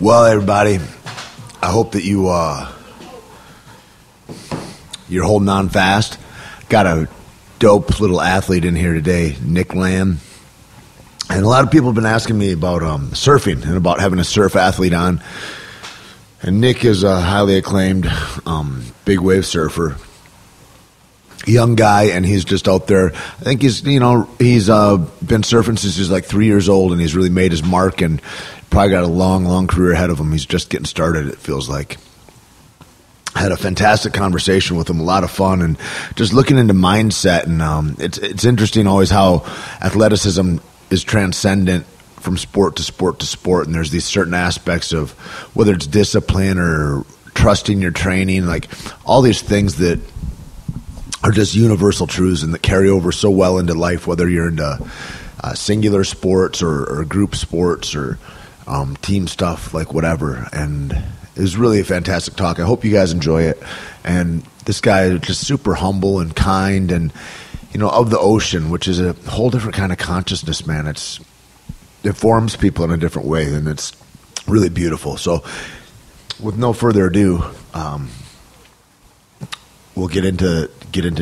Well, everybody, I hope that you're holding on fast. Got a dope little athlete in here today, Nic Lamb. And a lot of people have been asking me about surfing and about having a surf athlete on. And Nic is a highly acclaimed big wave surfer. Young guy, and he's just out there. I think he's been surfing since he's like 3 years old, and he's really made his mark and probably got a long career ahead of him. He's just getting started, it feels like. Had a fantastic conversation with him, a lot of fun, and just looking into mindset. And it's interesting always how athleticism is transcendent from sport to sport to sport, and there's these certain aspects of whether it's discipline or trusting your training, like all these things that are just universal truths and that carry over so well into life, whether you're into singular sports or group sports or team stuff, like whatever. And it was really a fantastic talk. I hope you guys enjoy it. And this guy is just super humble and kind and, of the ocean, which is a whole different kind of consciousness, man. It forms people in a different way, and it's really beautiful. So with no further ado, we'll get into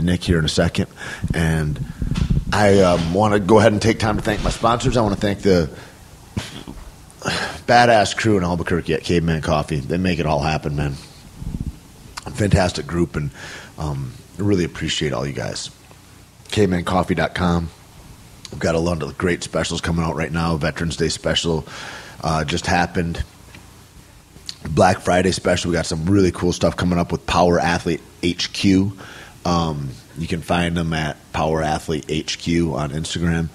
Nic here in a second. And I want to go ahead and take time to thank my sponsors. I want to thank the badass crew in Albuquerque at Caveman Coffee. They make it all happen, man. A fantastic group, and I really appreciate all you guys. CavemanCoffee.com. We've got a lot of great specials coming out right now. Veterans Day special just happened. Black Friday special. We got some really cool stuff coming up with Power Athlete HQ. You can find them at Power Athlete HQ on Instagram.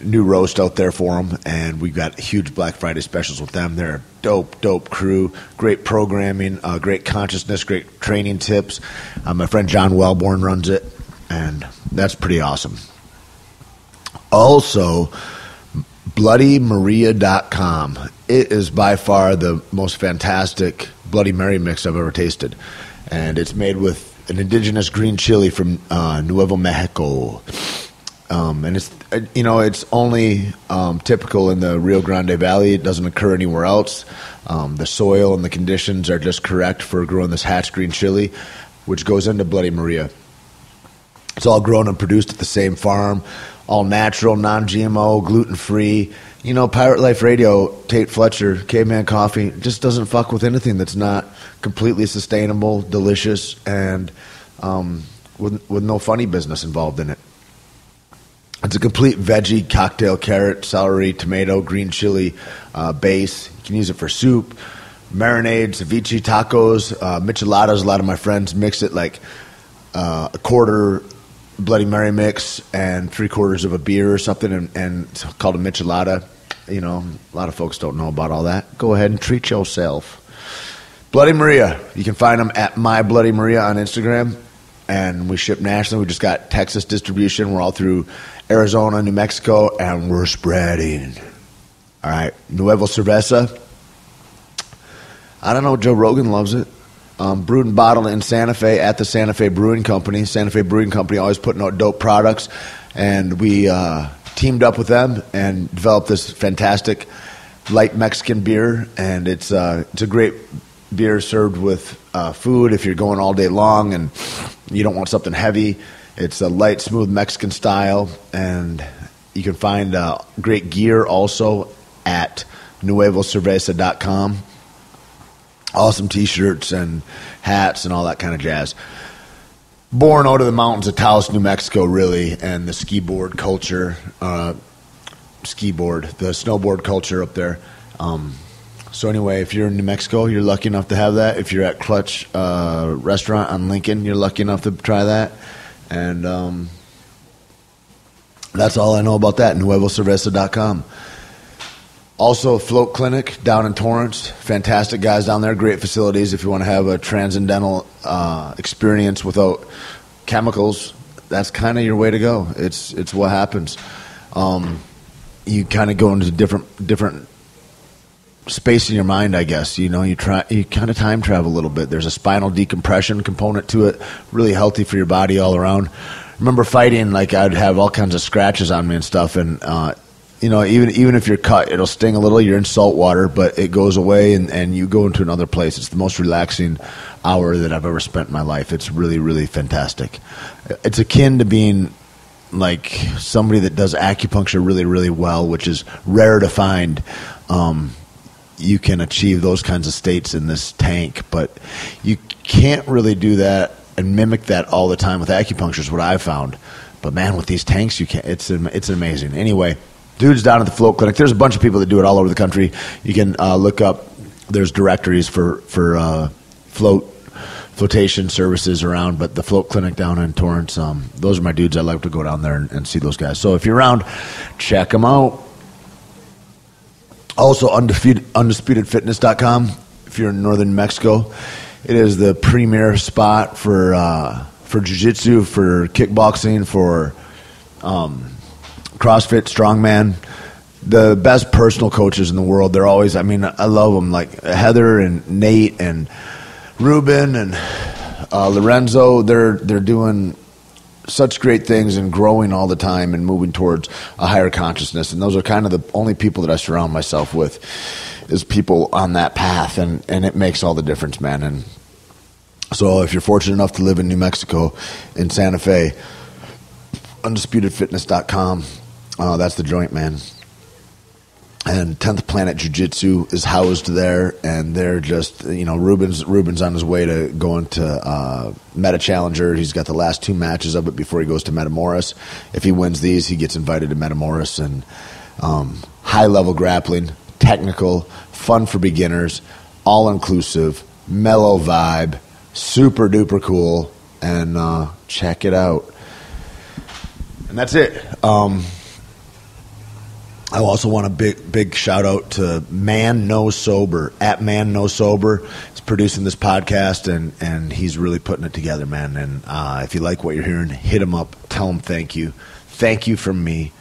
New roast out there for them, and we've got huge Black Friday specials with them. They're a dope crew, great programming, great consciousness, great training tips. My friend John Wellborn runs it, and that's pretty awesome. Also, BloodyMaria.com. It is by far the most fantastic Bloody Mary mix I've ever tasted, and it's made with an indigenous green chili from Nuevo Mexico. And it's only typical in the Rio Grande Valley. It doesn't occur anywhere else. The soil and the conditions are just correct for growing this hatch green chili, which goes into Bloody Maria. It's all grown and produced at the same farm, all natural, non-GMO, gluten-free. Pirate Life Radio, Tait, Fletcher, Caveman Coffee, just doesn't fuck with anything that's not completely sustainable, delicious, and with no funny business involved in it. It's a complete veggie cocktail, carrot, celery, tomato, green chili base. You can use it for soup, marinades, ceviche, tacos, micheladas. A lot of my friends mix it like a quarter Bloody Mary mix and 3/4 of a beer or something, and it's called a michelada. A lot of folks don't know about all that. Go ahead and treat yourself. Bloody Maria. You can find them at My Bloody Maria on Instagram, and we ship nationally. We just got Texas distribution. We're all through Arizona, New Mexico, and we're spreading. All right, Nuevo Cerveza. I don't know, Joe Rogan loves it. Brewed and bottled in Santa Fe at the Santa Fe Brewing Company. Santa Fe Brewing Company always putting out dope products, and we teamed up with them and developed this fantastic light Mexican beer, and it's a great beer served with food if you're going all day long and you don't want something heavy. It's a light, smooth Mexican style, and you can find great gear also at nuevocerveza.com. Awesome T-shirts and hats and all that kind of jazz. Born out of the mountains of Taos, New Mexico, really, and the ski board culture, the snowboard culture up there. So anyway, if you're in New Mexico, you're lucky enough to have that. If you're at Clutch Restaurant on Lincoln, you're lucky enough to try that. And that's all I know about that, nuevocerveza.com. Also, Float Clinic down in Torrance. Fantastic guys down there. Great facilities if you want to have a transcendental experience without chemicals. That's kind of your way to go. It's what happens. You kind of go into different space in your mind, I guess. You kind of time travel a little bit. There's a spinal decompression component to it. Really healthy for your body all around. I remember fighting, like I'd have all kinds of scratches on me and stuff, and even if you're cut, it'll sting a little. You're in salt water, but it goes away, and you go into another place. It's the most relaxing hour that I've ever spent in my life. It's really, really fantastic. It's akin to being like somebody that does acupuncture really, really well, which is rare to find. You can achieve those kinds of states in this tank, but you can't really do that and mimic that all the time with acupuncture is what I've found. But man, with these tanks, you can't. It's amazing. Anyway, dude's down at the float clinic. There's a bunch of people that do it all over the country. You can look up. There's directories for flotation services around, but the float clinic down in Torrance, those are my dudes. I like to go down there and see those guys. So if you're around, check them out. Also, UndisputedFitness.com. If you're in northern Mexico, it is the premier spot for Jiu Jitsu, for kickboxing, for CrossFit, strongman. The best personal coaches in the world. They're always, I love them. Like Heather and Nate and Ruben and Lorenzo. They're doing such great things and growing all the time and moving towards a higher consciousness. And those are kind of the only people that I surround myself with, is people on that path. And it makes all the difference, man. And so if you're fortunate enough to live in New Mexico, in Santa Fe, UndisputedFitness.com, that's the joint, man. And 10th Planet Jiu-Jitsu is housed there, and they're just, Ruben's on his way to going to Meta Challenger. He's got the last 2 matches of it before he goes to Metamoris. If he wins these, he gets invited to Metamoris. And high-level grappling, technical, fun for beginners, all-inclusive, mellow vibe, super duper cool, and check it out. And that's it. I also want a big shout out to Man No Sober, at Man No Sober. He's producing this podcast, and he's really putting it together, man. And if you like what you're hearing, hit him up, tell him thank you. Thank you from me.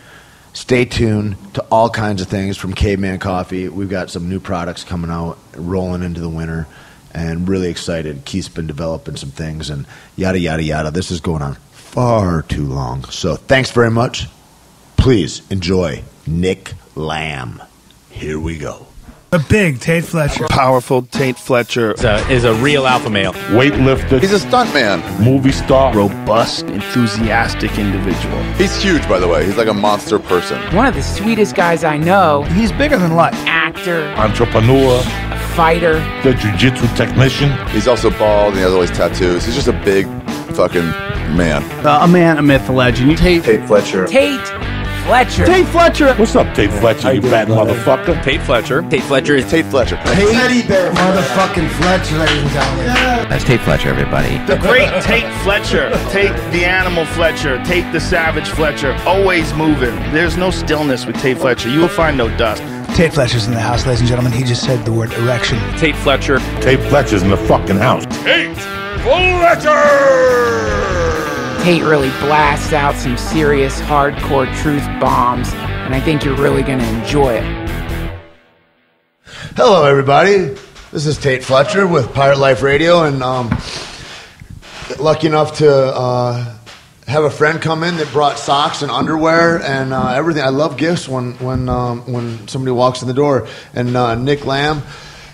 Stay tuned to all kinds of things from Caveman Coffee. We've got some new products coming out, rolling into the winter. And really excited. Keith's been developing some things, and yada, yada, yada. This is going on far too long. So thanks very much. Please enjoy Nic Lamb. Here we go. A big Tait Fletcher. Powerful Tait Fletcher. Is a real alpha male. Weightlifter. He's a stuntman. Movie star. Robust, enthusiastic individual. He's huge, by the way. He's like a monster person. One of the sweetest guys I know. He's bigger than life. Actor. Entrepreneur. A fighter. The jiu-jitsu technician. He's also bald, and he has all these tattoos. He's just a big fucking man. A man, a myth, a legend. Tait Fletcher. Tait Fletcher. Tait Fletcher. What's up, Tait Fletcher, you fat motherfucker? Tait Fletcher. Tait Fletcher is Tait Fletcher. Teddy bear motherfucking Fletcher, ladies and gentlemen. That's Tait Fletcher, everybody. The great Tait Fletcher. Tait the animal Fletcher. Tait the savage Fletcher. Always moving. There's no stillness with Tait Fletcher. You will find no dust. Tait Fletcher's in the house, ladies and gentlemen. He just said the word erection. Tait Fletcher. Tait Fletcher's in the fucking house. Tait Fletcher! Tait really blasts out some serious hardcore truth bombs, and I think you're really going to enjoy it. Hello, everybody. This is Tait Fletcher with Pirate Life Radio, and lucky enough to have a friend come in that brought socks and underwear and everything. I love gifts when somebody walks in the door. And Nic Lamb,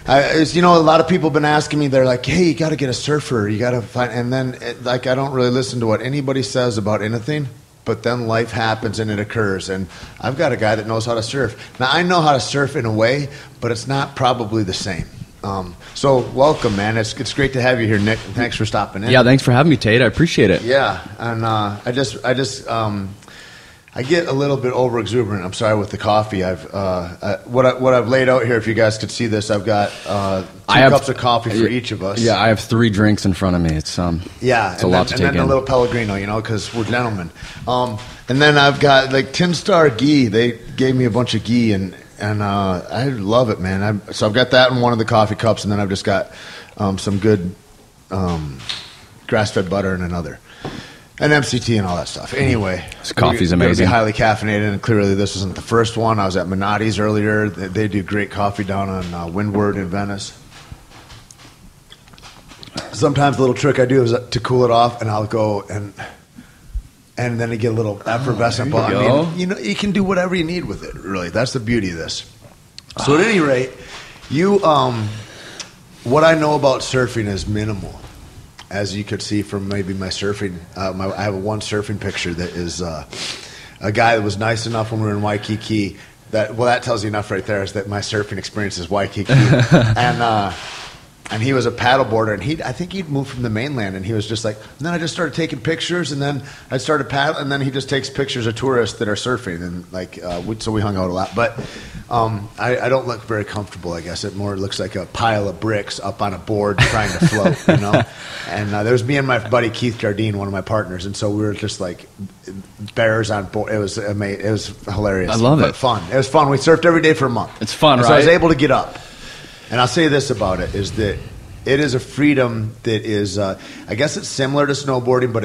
a lot of people have been asking me. They're like, "Hey, you got to get a surfer. You got to find." And then I don't really listen to what anybody says about anything. But then life happens and it occurs. And I've got a guy that knows how to surf. Now, I know how to surf in a way, but it's not probably the same. So welcome, man. It's great to have you here, Nic. And thanks for stopping in. Yeah, thanks for having me, Tait. I appreciate it. Yeah, and I get a little bit over exuberant. I'm sorry with the coffee. What I've laid out here. If you guys could see this, I've got two cups of coffee for each of us. Yeah, I have 3 drinks in front of me. It's a lot to take in. And then a little Pellegrino, because we're gentlemen. And then I've got like 10 Star ghee. They gave me a bunch of ghee, and I love it, man. So I've got that in one of the coffee cups, and then I've just got some good grass-fed butter in another. And MCT and all that stuff. Anyway, this coffee's amazing. Be highly caffeinated, and clearly this isn't the first one. I was at Minotti's earlier. They do great coffee down on Windward in Venice. Sometimes the little trick I do is to cool it off, and I'll go and and then you get a little effervescent. But I mean, you can do whatever you need with it. Really, that's the beauty of this. So at any rate, you what I know about surfing is minimal, as you could see from maybe my surfing. I have one surfing picture that is a guy that was nice enough when we were in Waikiki. That tells you enough right there, is that my surfing experience is Waikiki. And he was a paddleboarder, and I think he'd moved from the mainland, and he was just like, and then I just started taking pictures, and then I started paddling, and then he just takes pictures of tourists that are surfing, and so we hung out a lot. But I don't look very comfortable, I guess. It more looks like a pile of bricks up on a board trying to float, you know? And there was me and my buddy Keith Jardine, one of my partners, and so we were just like bears on board. It was amazing. It was hilarious. I love it. Fun. It was fun. We surfed every day for a month. It's fun, right? So I was able to get up. And I'll say this about it, is that it is a freedom that is, I guess it's similar to snowboarding, but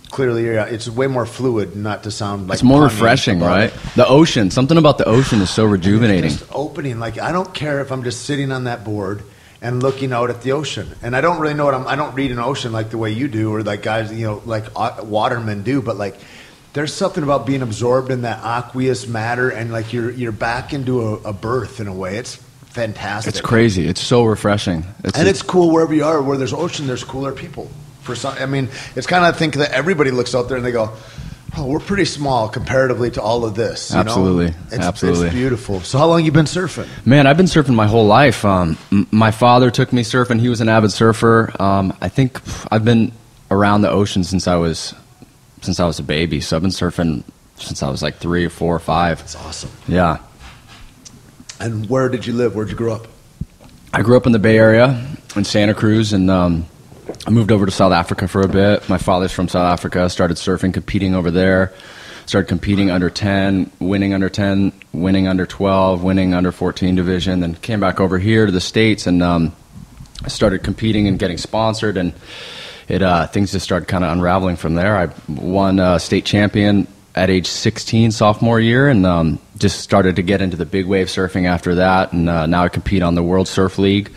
clearly it's way more fluid, not to sound like it's more refreshing, right? The ocean, something about the ocean is so rejuvenating. Just opening, like I don't care if I'm just sitting on that board and looking out at the ocean. And I don't really know I don't read an ocean like the way you do, or like guys, like watermen do, but like there's something about being absorbed in that aqueous matter, and like you're back into a birth in a way. It's fantastic. It's crazy. It's so refreshing. It's cool wherever you are. Where there's ocean, there's cooler people. It's kind of, I think that everybody looks out there and they go, oh, we're pretty small comparatively to all of this. Absolutely. It's beautiful. So how long have you been surfing? Man, I've been surfing my whole life. My father took me surfing. He was an avid surfer. I think I've been around the ocean since I was a baby. So I've been surfing since I was like 3 or 4 or 5. That's awesome. Yeah. And where did you live? Where'd you grow up? I grew up in the Bay Area in Santa Cruz, and I moved over to South Africa for a bit. My father's from South Africa. Started surfing, competing over there. Started competing under 10, winning under 10, winning under 12, winning under 14 division. Then came back over here to the States, and I started competing and getting sponsored, and things just started kind of unraveling from there. I won state champion at age 16, sophomore year, and just started to get into the big wave surfing after that. And now I compete on the World Surf League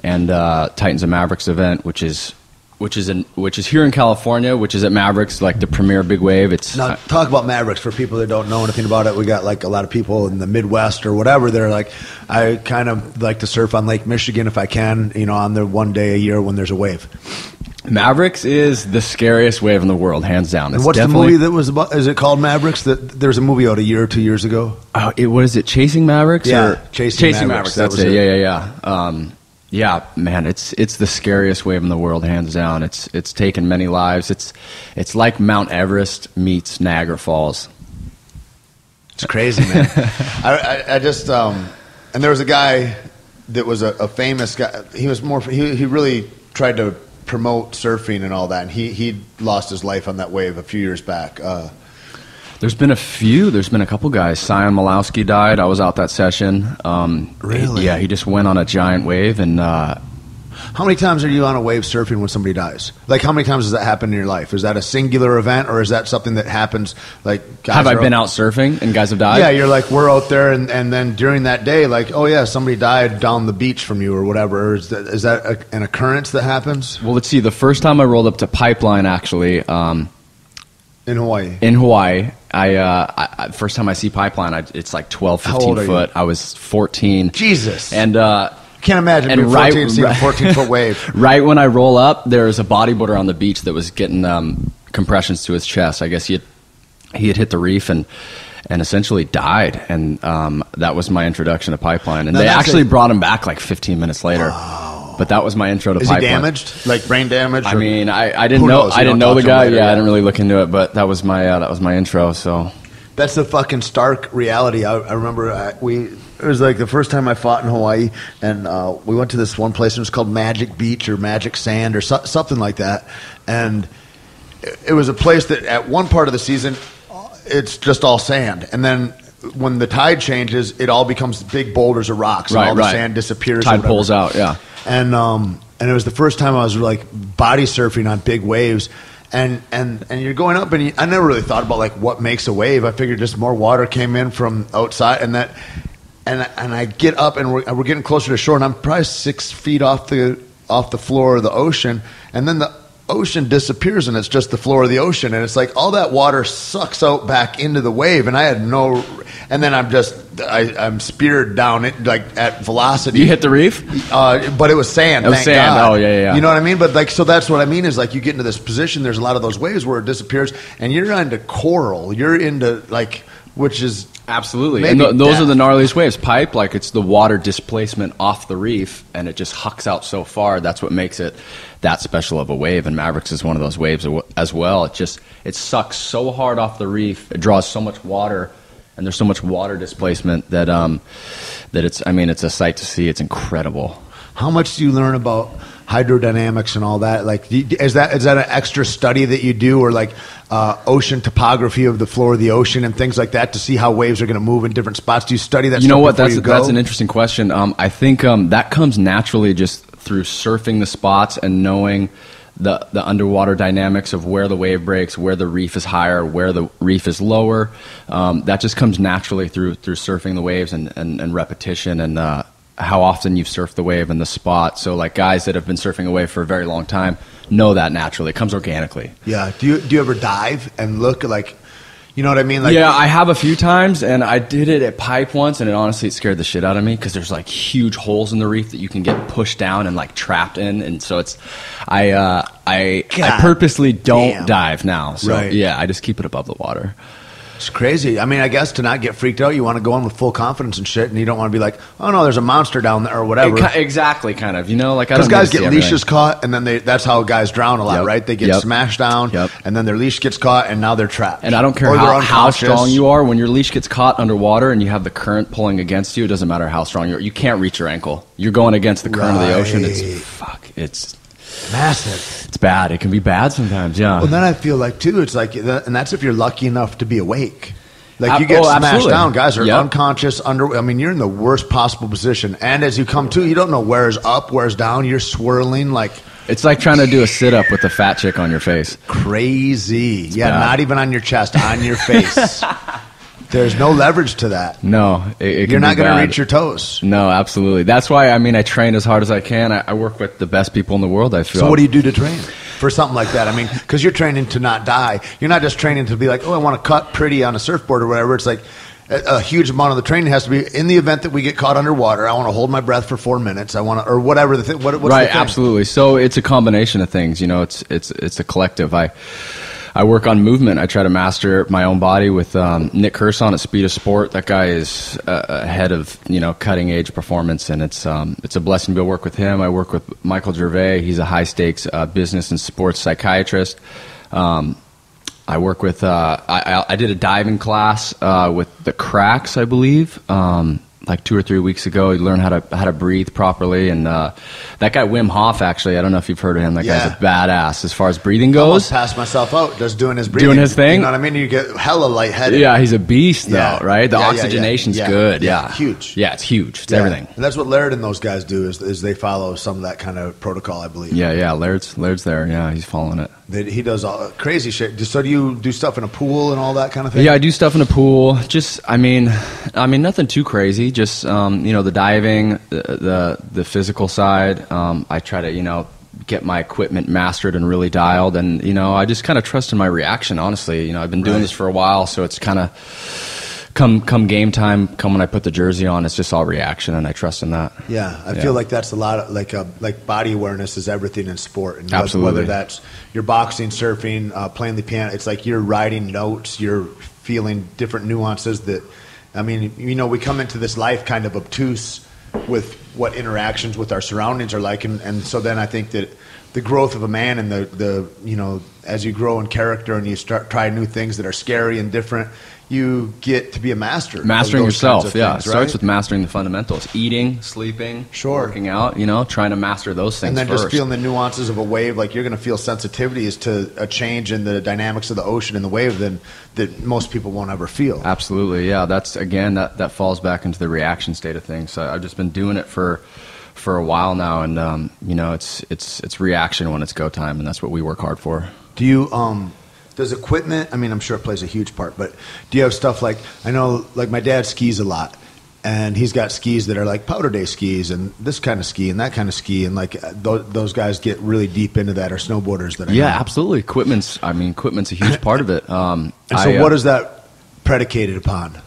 and Titans and Mavericks event, which is here in California, which is at Mavericks, like the premier big wave. Now talk about Mavericks for people that don't know anything about it. We got like a lot of people in the Midwest or whatever. They're like, I kind of like to surf on Lake Michigan if I can, on the one day a year when there's a wave. Mavericks is the scariest wave in the world, hands down. And what's the movie that was about? Is it called Mavericks? There's a movie out a year or 2 years ago. What is it? Chasing Mavericks? Yeah, or? Chasing Mavericks. That's it. Yeah. Yeah, man, it's the scariest wave in the world, hands down. It's taken many lives. It's like Mount Everest meets Niagara Falls. It's crazy, man. I just and there was a guy that was a famous guy. He was he really tried to promote surfing and all that, and he lost his life on that wave a few years back. There's been a couple guys. Sion Malowski died. I was out that session. Really? Yeah, he just went on a giant wave. And how many times are you on a wave surfing when somebody dies? Like, how many times does that happen in your life? Is that a singular event, or is that something that happens? Like, have I been out surfing and guys have died? Yeah, you're like, we're out there, and then during that day, like, oh yeah, somebody died down the beach from you or whatever. Is that an occurrence that happens? Well, let's see. The first time I rolled up to Pipeline, actually. In Hawaii. In Hawaii, I first time I see Pipeline, it's like 12, 15 foot. I was 14. Jesus. And can't imagine being 14 and seeing a 14-foot wave. Right when I roll up, there's a bodyboarder on the beach that was getting compressions to his chest. I guess he had hit the reef and essentially died. And that was my introduction to Pipeline. And they actually brought him back like 15 minutes later. Wow. But that was my intro to Pipeline. Is he damaged? Like brain damage? I mean, I didn't know. I didn't know the guy. Yeah, I didn't really look into it. But that was my intro. So that's the fucking stark reality. I remember it was like the first time I fought in Hawaii, and we went to this one place, and it was called Magic Beach or Magic Sand or something like that. And it was a place that at one part of the season, it's just all sand, and then when the tide changes, it all becomes big boulders of rocks, and all the sand disappears. Tide pulls out, yeah. And it was the first time I was like body surfing on big waves, and you're going up, and I never really thought about like what makes a wave. I figured just more water came in from outside, and I get up, and we're getting closer to shore, and I'm probably 6 feet off the floor of the ocean, and then the ocean disappears and it's just the floor of the ocean, and it's like all that water sucks out back into the wave, and I had no, and then I'm speared down it like at velocity. You hit the reef? But it was sand. It was thank sand. God. Oh yeah. You know what I mean? But like, so that's what I mean is like you get into this position. There's a lot of those waves where it disappears, and you're into coral. You're into like, which is absolutely, and those are the gnarliest waves. Pipe, like it's the water displacement off the reef, and it just hucks out so far. That's what makes it that special of a wave. And Mavericks is one of those waves as well. It sucks so hard off the reef. It draws so much water, and there's so much water displacement that it's a sight to see. It's incredible. How much do you learn about hydrodynamics and all that? Like, is that an extra study that you do, or like ocean topography of the floor of the ocean and things like that to see how waves are going to move in different spots? Do you study that? You know what? That's an interesting question. I think that comes naturally just through surfing the spots and knowing the underwater dynamics of where the wave breaks, where the reef is higher, where the reef is lower. That just comes naturally through surfing the waves and repetition and how often you've surfed the wave and the spot. So like guys that have been surfing a wave for a very long time know that naturally. It comes organically. Yeah. Do you ever dive and look like, you know what I mean? Like, yeah, I have a few times, and I did it at Pipe once, and it scared the shit out of me because there's like huge holes in the reef that you can get pushed down and like trapped in, and so I purposely don't dive now. So yeah, I just keep it above the water. It's crazy. I mean, I guess to not get freaked out, you want to go in with full confidence and shit, and you don't want to be like, oh no, there's a monster down there or whatever. Exactly, kind of. You know, like because guys get leashes caught, and then that's how guys drown a lot, right? They get smashed down, and then their leash gets caught, and now they're trapped. And I don't care how strong you are. When your leash gets caught underwater and you have the current pulling against you, it doesn't matter how strong you are. You can't reach your ankle. You're going against the current of the ocean. It's massive. It's bad. It can be bad sometimes, yeah. Well, then I feel like, too, it's like, and that's if you're lucky enough to be awake. Like, you get smashed down. Guys are unconscious, you're in the worst possible position. And as you come to, you don't know where's up, where's down. You're swirling like... It's like trying to do a sit-up with a fat chick on your face. Crazy. It's bad. Not even on your chest, on your face. There's no leverage to that. No, you're not going to reach your toes. No, absolutely. That's why, I train as hard as I can. I work with the best people in the world, I feel. So what do you do to train for something like that? Because you're training to not die. You're not just training to be like, oh, I want to cut pretty on a surfboard or whatever. It's like a huge amount of the training has to be in the event that we get caught underwater. I want to hold my breath for 4 minutes. I want to, or whatever the thing. What's right, the thing? Absolutely. So it's a combination of things. You know, it's a collective. I work on movement. I try to master my own body with Nick Lamb at Speed of Sport. That guy is ahead of cutting edge performance, and it's a blessing to be able to work with him. I work with Michael Gervais. He's a high stakes business and sports psychiatrist. I work with I did a diving class with the Cracks, I believe. Like 2 or 3 weeks ago, he learned how to breathe properly, and that guy Wim Hof, actually, I don't know if you've heard of him. That guy's a badass as far as breathing goes. Almost passed myself out just doing his breathing, doing his thing. You know what I mean? You get hella lightheaded. Yeah, he's a beast though, right? The oxygenation's good. Yeah, huge. Yeah, it's huge. It's everything. And that's what Laird and those guys do is they follow some of that kind of protocol, I believe. Yeah. Laird's there. Yeah, he's following it. He does all crazy shit. So do you do stuff in a pool and all that kind of thing? Yeah, I do stuff in a pool. Just, nothing too crazy. Just, the diving, the physical side. I try to, get my equipment mastered and really dialed. And, I just kind of trust in my reaction, honestly. I've been doing this for a while, so it's kind of come game time, when I put the jersey on, it's just all reaction, and I trust in that. Yeah, I feel like that's a lot of like body awareness is everything in sport. And absolutely. Whether that's you're boxing, surfing, playing the piano, it's like you're writing notes, you're feeling different nuances that, we come into this life kind of obtuse with what interactions with our surroundings are like. And so then I think that the growth of a man and the as you grow in character and you start trying new things that are scary and different, you get to be a master. Mastering yourself, it starts with mastering the fundamentals. Eating, sleeping, working out, trying to master those things and then first. Just feeling the nuances of a wave, like you're going to feel sensitivities to a change in the dynamics of the ocean and the wave that most people won't ever feel. Absolutely, yeah. That's, again, that falls back into the reaction state of things. So I've just been doing it for a while now, and, it's reaction when it's go time, and that's what we work hard for. Do you... Does equipment, I'm sure it plays a huge part, but do you have stuff like, I know, like my dad skis a lot, and he's got skis that are like powder day skis and this kind of ski and that kind of ski, and like those guys get really deep into that, or snowboarders that I know. Absolutely. Equipment's a huge part of it. And so what is that predicated upon?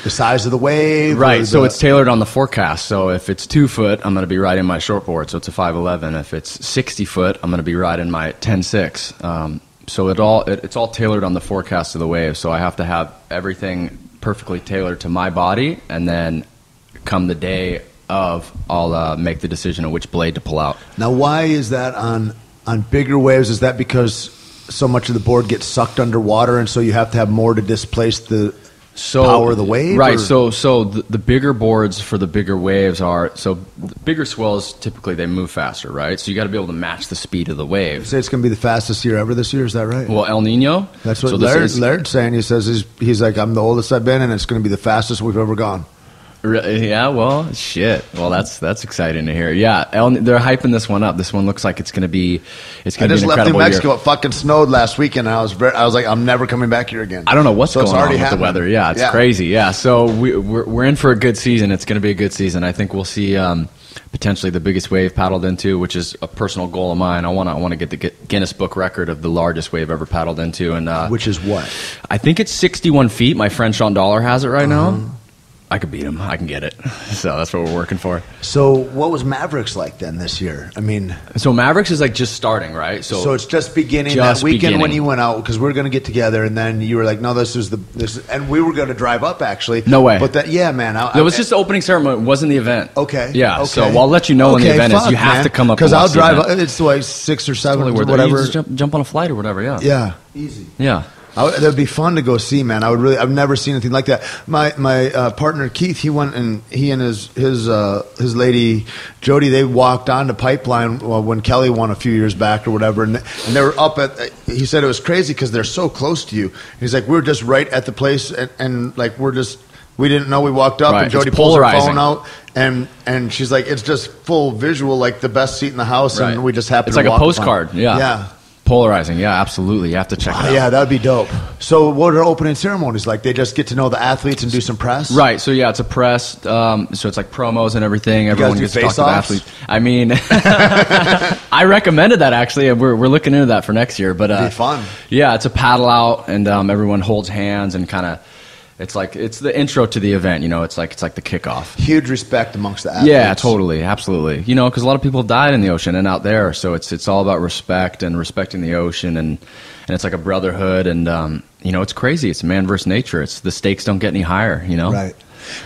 The size of the wave? Right, so it's tailored on the forecast. So if it's 2 foot, I'm going to be riding my shortboard, so it's a 511. If it's 60 foot, I'm going to be riding my 10.6. So it's all tailored on the forecast of the wave. So I have to have everything perfectly tailored to my body, and then come the day of, I'll make the decision of which blade to pull out. Now, why is that on bigger waves? Is that because so much of the board gets sucked underwater, and so you have to have more to displace the power of the wave? Right. Or? So the bigger boards for the bigger waves are, so the bigger swells, typically they move faster, right? So you got to be able to match the speed of the wave. You say it's going to be the fastest year ever this year, is that right? Well, El Nino. That's what Laird's saying. He says he's like, I'm the oldest I've been, and it's going to be the fastest we've ever gone. Yeah, well, shit. Well, that's exciting to hear. Yeah, they're hyping this one up. This one looks like it's going to be an incredible year. I just left New Mexico. It fucking snowed last weekend, and I was like, I'm never coming back here again. I don't know what's going on with the weather. Yeah, it's crazy. Yeah, so we're in for a good season. It's going to be a good season. I think we'll see potentially the biggest wave paddled into, which is a personal goal of mine. I want to get the Guinness Book record of the largest wave ever paddled into, and which is what? I think it's 61 feet. My friend Sean Dollar has it right now. I could beat him. I can get it. So that's what we're working for. So what was Mavericks like then this year? I mean, so Mavericks is like just starting, right? So it's just beginning that weekend when you went out, because we're going to get together, and then you were like, no, this, and we were going to drive up actually. No way. But man. It was just the opening ceremony. It wasn't the event. Okay. Yeah. Okay. So I'll let you know when the event is. You have to come up. Because I'll drive. It's like 6 or 7 or whatever. You just jump on a flight or whatever. Yeah. Yeah. Easy. Yeah. That would be fun to go see, man. I've never seen anything like that. My partner Keith, he went, and he and his lady Jody, they walked on the pipeline when Kelly won a few years back or whatever, and they were up at. He said it was crazy because they're so close to you. He's like, we're just right at the place, and like we didn't know. We walked up, and Jody pulls her phone out, and she's like, it's just full visual, like the best seat in the house, and we just happened. It's like a postcard. Yeah. Polarizing, yeah, absolutely. You have to check it out. Yeah, that would be dope. So what are opening ceremonies like? They just get to know the athletes and do some press? Right, so yeah, it's a press. So it's like promos and everything. Everyone gets to talk to the athletes. I mean, I recommended that actually, and we're looking into that for next year. But it'd be fun. Yeah, it's a paddle out, and everyone holds hands and kind of. It's the intro to the event, It's like the kickoff. Huge respect amongst the athletes. Yeah, totally, absolutely. Because a lot of people died in the ocean and out there, so it's all about respect and respecting the ocean, and it's like a brotherhood, and it's crazy. It's man versus nature. The stakes don't get any higher, Right.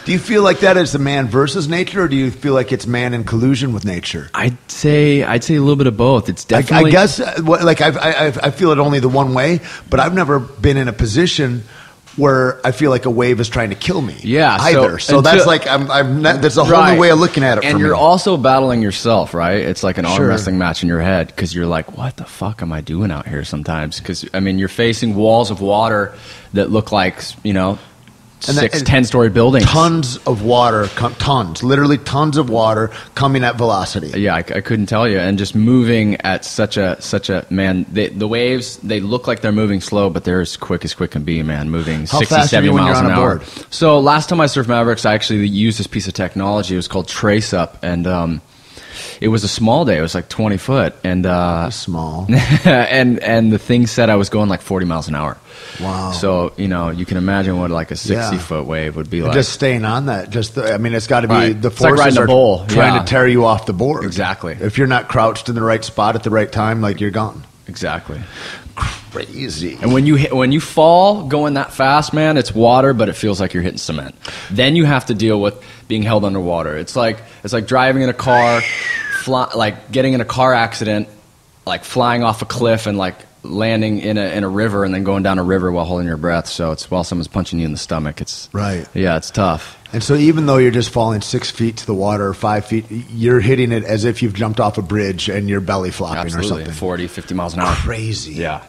Do you feel like that is the man versus nature, or do you feel like it's man in collusion with nature? I'd say a little bit of both. It's definitely. I guess I feel it only the one way, but I've never been in a position where I feel like a wave is trying to kill me. Yeah. Either. So that's like that's a whole new way of looking at it. And you're also battling yourself, right? It's like an arm wrestling match in your head, because you're like, what the fuck am I doing out here sometimes? Because I mean, you're facing walls of water that look like 10-story buildings. Tons of water, literally tons of water coming at velocity. Yeah, I couldn't tell you. And just moving at such a man, the waves, they look like they're moving slow, but they're as quick can be, man, moving 60, 70 miles an hour. So last time I surfed Mavericks, I actually used this piece of technology. It was called Trace Up, and it was a small day. It was like 20 foot. And small. and the thing said I was going like 40 miles an hour. Wow. So, you can imagine what like a 60-foot wave would be like. Just staying on that. It's got to be the forces like riding a bull. Trying to tear you off the board. Exactly. If you're not crouched in the right spot at the right time, like you're gone. Exactly. Crazy. And when you fall going that fast, man, it's water, but it feels like you're hitting cement. Then you have to deal with being held underwater. It's like driving in a car, like getting in a car accident, like flying off a cliff and like landing in a river, and then going down a river while holding your breath. So it's while someone's punching you in the stomach. It's right. Yeah, it's tough. And so even though you're just falling 6 feet to the water or 5 feet, you're hitting it as if you've jumped off a bridge and you're belly flopping or something. 40, 50 miles an hour. Crazy. Yeah.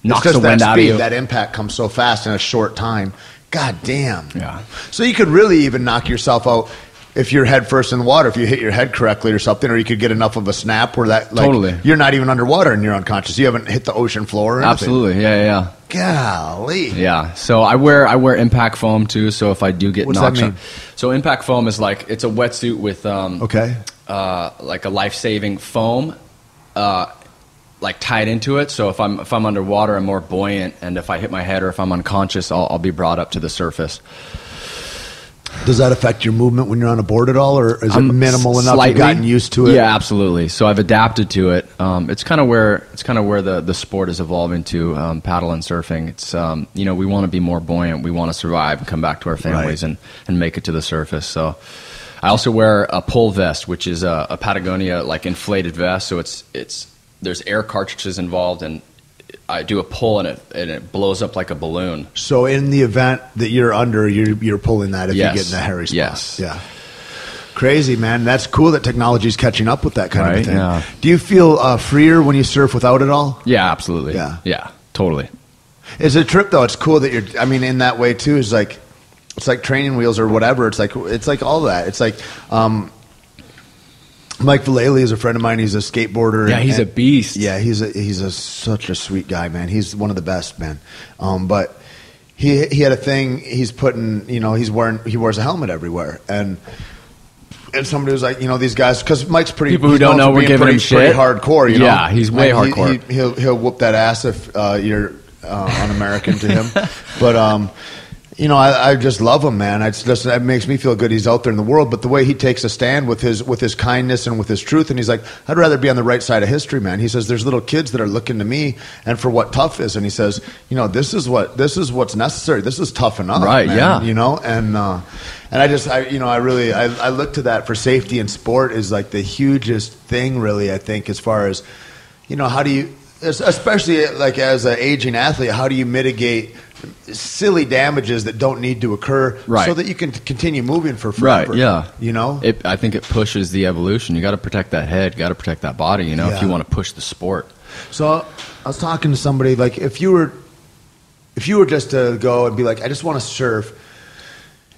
Knocks the wind out of you. That impact comes so fast in a short time. God damn. Yeah. So you could really even knock yourself out if you're head first in the water, if you hit your head correctly or something, or you could get enough of a snap where that, like, totally, you're not even underwater and you're unconscious. You haven't hit the ocean floor or anything. Absolutely. Yeah. Golly. Yeah. So I wear impact foam too. So if I do get What's knocked that mean? out, so impact foam is like it's a wetsuit with like a life-saving foam, like tied into it. So if I'm underwater, I'm more buoyant, and if I hit my head or if I'm unconscious, I'll be brought up to the surface. Does that affect your movement when you're on a board at all, or is it minimal enough slightly. you've gotten used to it? Yeah, absolutely. So I've adapted to it. It's kind of where the sport is evolving to, paddle and surfing. It's we want to be more buoyant. We want to survive and come back to our families and make it to the surface. So I also wear a pull vest, which is a Patagonia like inflated vest. So it's there's air cartridges involved, and I do a pull and it blows up like a balloon. So in the event that you're under, you're pulling that if you get in the hairy spot. Yes. Yeah. Crazy, man. That's cool that technology's catching up with that kind of thing. Yeah. Do you feel freer when you surf without it all? Yeah, absolutely. Yeah, totally. It's a trip though. It's cool that you're. I mean, in that way too. It's like training wheels or whatever. It's like all that. It's like. Mike Vallely is a friend of mine. He's a skateboarder. Yeah, he's a beast. Yeah, he's such a sweet guy, man. He's one of the best, man. But he had a thing. He's putting, he wears a helmet everywhere, and somebody was like, these guys, because Mike's pretty. People who don't know, we're giving him shit. Pretty hardcore, you know. Yeah, he's way hardcore. He'll whoop that ass if you're un-American to him, but. I just love him, man. It makes me feel good. He's out there in the world, but the way he takes a stand with his kindness and with his truth, and he's like, I'd rather be on the right side of history, man. He says, there's little kids that are looking to me and for what tough is, and he says, this is what's necessary. This is tough enough, right? Man. Yeah, and I look to that for safety in sport is like the hugest thing, really. I think as far as, how do you, especially like as an aging athlete, how do you mitigate silly damages that don't need to occur, so that you can continue moving for forever. Right, yeah. I think it pushes the evolution. You got to protect that head, got to protect that body, if you want to push the sport. So I was talking to somebody, like if you were just to go and be like, I just want to surf,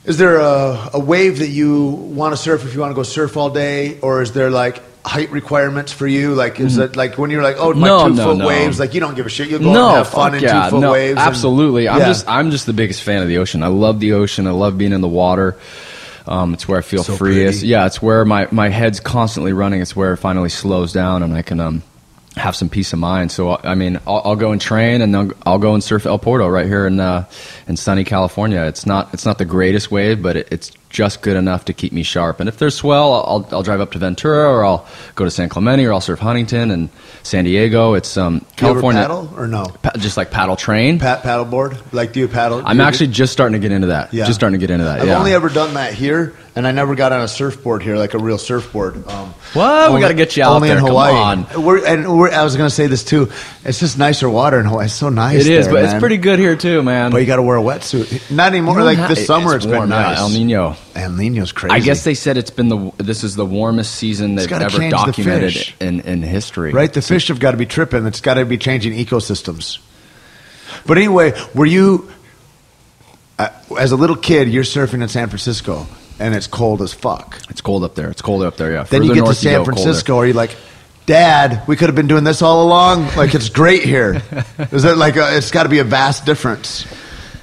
is there a wave that you want to surf if you want to go surf all day, or is there like height requirements for you? Like, is it like when you're like, oh, my 2 foot waves, like you don't give a shit, you go and have fun in 2 foot waves? Absolutely. I'm just the biggest fan of the ocean. I love the ocean. I love being in the water. It's where I feel freest. Yeah, it's where my head's constantly running. It's where it finally slows down and I can have some peace of mind. So I mean, I'll go and train, and then I'll go and surf El Porto right here in sunny California. It's not the greatest wave, but it's just good enough to keep me sharp. And if there's swell, I'll drive up to Ventura, or I'll go to San Clemente, or I'll surf Huntington and San Diego. It's California. Do you ever paddle or no? Just like paddle train. Paddleboard? Like, do you paddle? I'm actually just starting to get into that. Yeah. Just starting to get into that. I've only ever done that here, and I never got on a surfboard here, like a real surfboard. What? We got to get you out there. Only in Hawaii. Come on. I was going to say this too. It's just nicer water in Hawaii. It's so nice. It is, there, but man. It's pretty good here too, man. But you got to wear a wetsuit. Not anymore. Like this summer, it's been nice. Yeah, El Nino. El Nino's crazy. I guess they said this is the warmest season they've ever documented in history. Right? The fish have got to be tripping. It's got to be changing ecosystems. But anyway, were you, as a little kid, you're surfing in San Francisco, and it's cold as fuck. It's cold up there. It's colder up there, yeah. Then you get to San Francisco, are you like, Dad, we could have been doing this all along? Like, it's great here. Is it like, it's got to be a vast difference,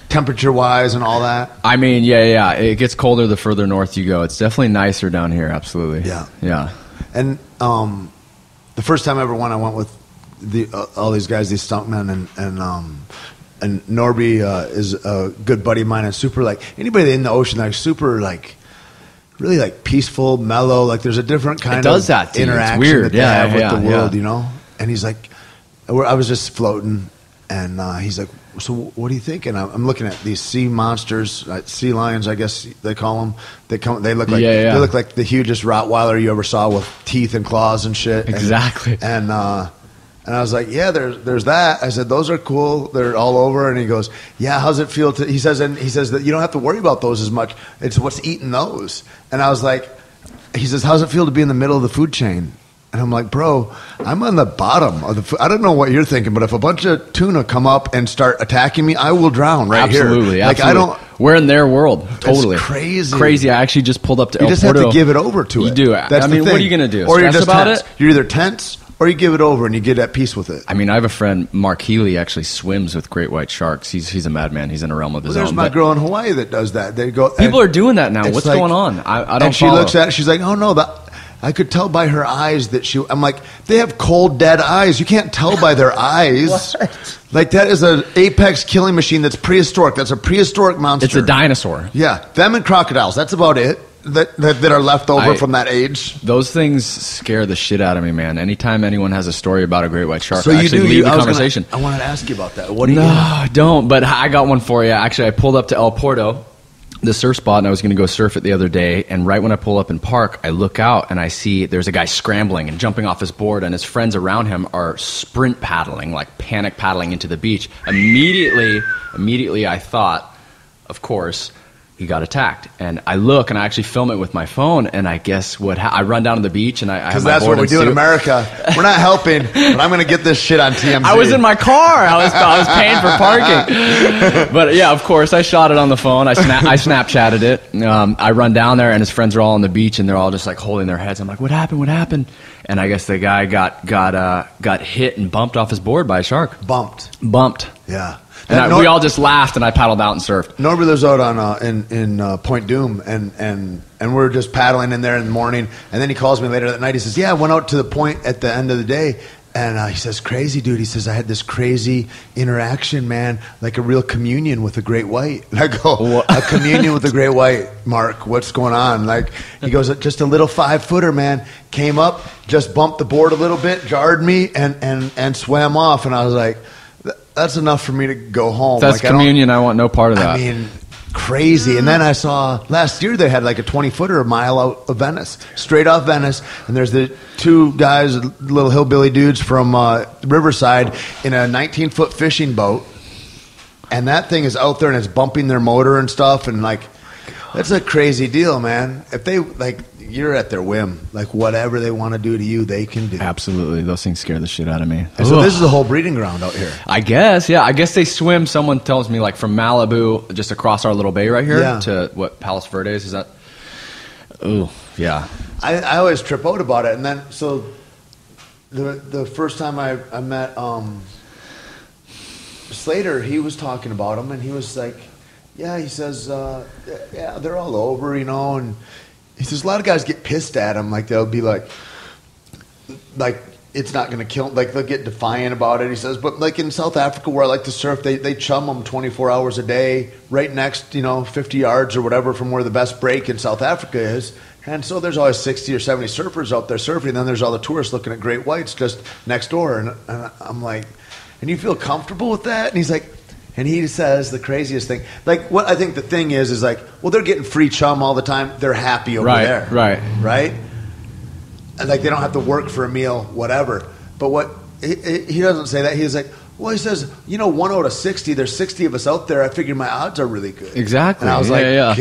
temperature-wise and all that? I mean, yeah. It gets colder the further north you go. It's definitely nicer down here, absolutely. Yeah. And the first time I ever went, I went with all these guys, these stuntmen, and Norby is a good buddy of mine, and super, like, anybody in the ocean, like, super, like, really, like, peaceful, mellow, like, there's a different kind of interaction that they have with the world, you know? And he's like, I was just floating, and he's like, so what do you think? And I'm looking at these sea monsters, sea lions, I guess they call them. They look like they look like the hugest Rottweiler you ever saw, with teeth and claws and shit. Exactly. And I was like, yeah, there's that. I said, those are cool. They're all over. And he goes, yeah, how's it feel to? He says that you don't have to worry about those as much. It's what's eating those. And I was like, he says, how's it feel to be in the middle of the food chain? And I'm like, bro, I'm on the bottom of the food. I don't know what you're thinking, but if a bunch of tuna come up and start attacking me, I will drown here. Absolutely. Like, I don't. We're in their world. Totally. It's crazy. Crazy. I actually just pulled up to El Porto. You just have to give it over to it. You do. That's I mean, what are you going to do? Or Stress you're just about tense. it? You're either tense or you give it over and you get at peace with it? I mean, I have a friend, Mark Healy, actually swims with great white sharks. He's a madman. He's in a realm of his There's own. my girl in Hawaii that does that. They go. People are doing that now. What's going on? I don't. And she looks at it. She's like, "Oh no, I could tell by her eyes that she." I'm like, they have cold, dead eyes. You can't tell by their eyes. Like that is an apex killing machine that's prehistoric. That's a prehistoric monster. It's a dinosaur. Yeah, them and crocodiles. That's about it. That are left over from that age. Those things scare the shit out of me, man. Anytime anyone has a story about a great white shark, so I actually leave the conversation. I wanted to ask you about that. What do you? No, don't. But I got one for you. Actually, I pulled up to El Porto, the surf spot, and I was going to go surf it the other day. And right when I pull up in park, I look out and I see there's a guy scrambling and jumping off his board, and his friends around him are sprint paddling, like panic paddling into the beach. Immediately, I thought, of course, he got attacked. And I look and I actually film it with my phone, and I guess I run down to the beach and I have my that's board what we do in America. We're not helping, but I'm going to get this shit on TMZ. I was in my car. I was paying for parking. But yeah, of course, I shot it on the phone. I Snapchatted it. I run down there, and his friends are all on the beach, and they're all just like holding their heads. I'm like, what happened? What happened? And I guess the guy got hit and bumped off his board by a shark. Bumped. Yeah. And we all just laughed, and I paddled out and surfed. Norbert lives out on in Point Doom, and we're just paddling in there in the morning, and then he calls me later that night. He says, "Yeah, I went out to the point at the end of the day." And he says, "Crazy, dude." He says, "I had this crazy interaction, man, like a real communion with a great white." And I go, what? "A communion with a great white, Mark? What's going on?" Like, he goes, "Just a little 5-footer, man. Came up, just bumped the board a little bit, jarred me, and swam off." And I was like, that's enough for me to go home. That's like, communion. I want no part of that. I mean, crazy. And then I saw last year they had like a 20-footer a mile out of Venice, straight off Venice. And there's the two guys, little hillbilly dudes from Riverside in a 19-foot fishing boat. And that thing is out there and it's bumping their motor and stuff. And like, that's a crazy deal, man. If they you're at their whim. Like whatever they want to do to you, they can do. Absolutely. Those things scare the shit out of me. And so this is a whole breeding ground out here. I guess, yeah. I guess they swim, someone tells me, like from Malibu, just across our little bay right here to what, Palos Verdes, is that? Ooh, yeah. I always trip out about it. And then, so the first time I met Slater, he was talking about them, and he was like, yeah, he says, yeah, they're all over, you know, and he says a lot of guys get pissed at him, like they'll be like it's not going to kill, like they'll get defiant about it. He says, but like in South Africa where I like to surf, they chum them 24 hours a day, right next, 50 yards or whatever from where the best break in South Africa is. And so there's always 60 or 70 surfers out there surfing, and then there's all the tourists looking at great whites just next door. And I'm like, and you feel comfortable with that? And he's like, and he says the craziest thing. Like, what I think the thing is like, well, they're getting free chum all the time. They're happy over there. Right? And like, they don't have to work for a meal, whatever. But what he doesn't say that. He's like, well, he says, 1 out of 60, there's 60 of us out there. I figure my odds are really good. Exactly. And I was God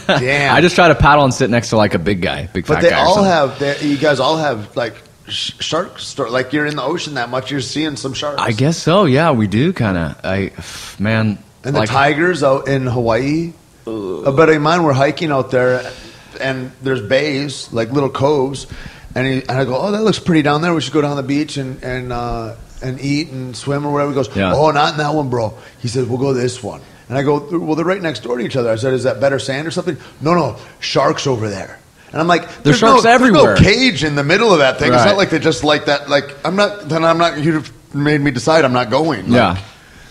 damn. I just try to paddle and sit next to like a big guy, big fat guy. But they all have, you guys all have like, sharks, like you're in the ocean that much, you're seeing some sharks. I guess so. Yeah, we do kind of. Man, and the tigers out in Hawaii. A buddy of mine, we're hiking out there, and there's bays, like little coves, and I go, oh, that looks pretty down there. We should go down the beach and eat and swim or whatever. He goes, oh, not in that one, bro. He said, we'll go this one. And I go, well, they're right next door to each other. I said, is that better sand or something? No, sharks over there. And I'm like, there's sharks everywhere. There's no cage in the middle of that thing. Right. It's not like they just like that. Like, I'm not, you've made me decide I'm not going. Like,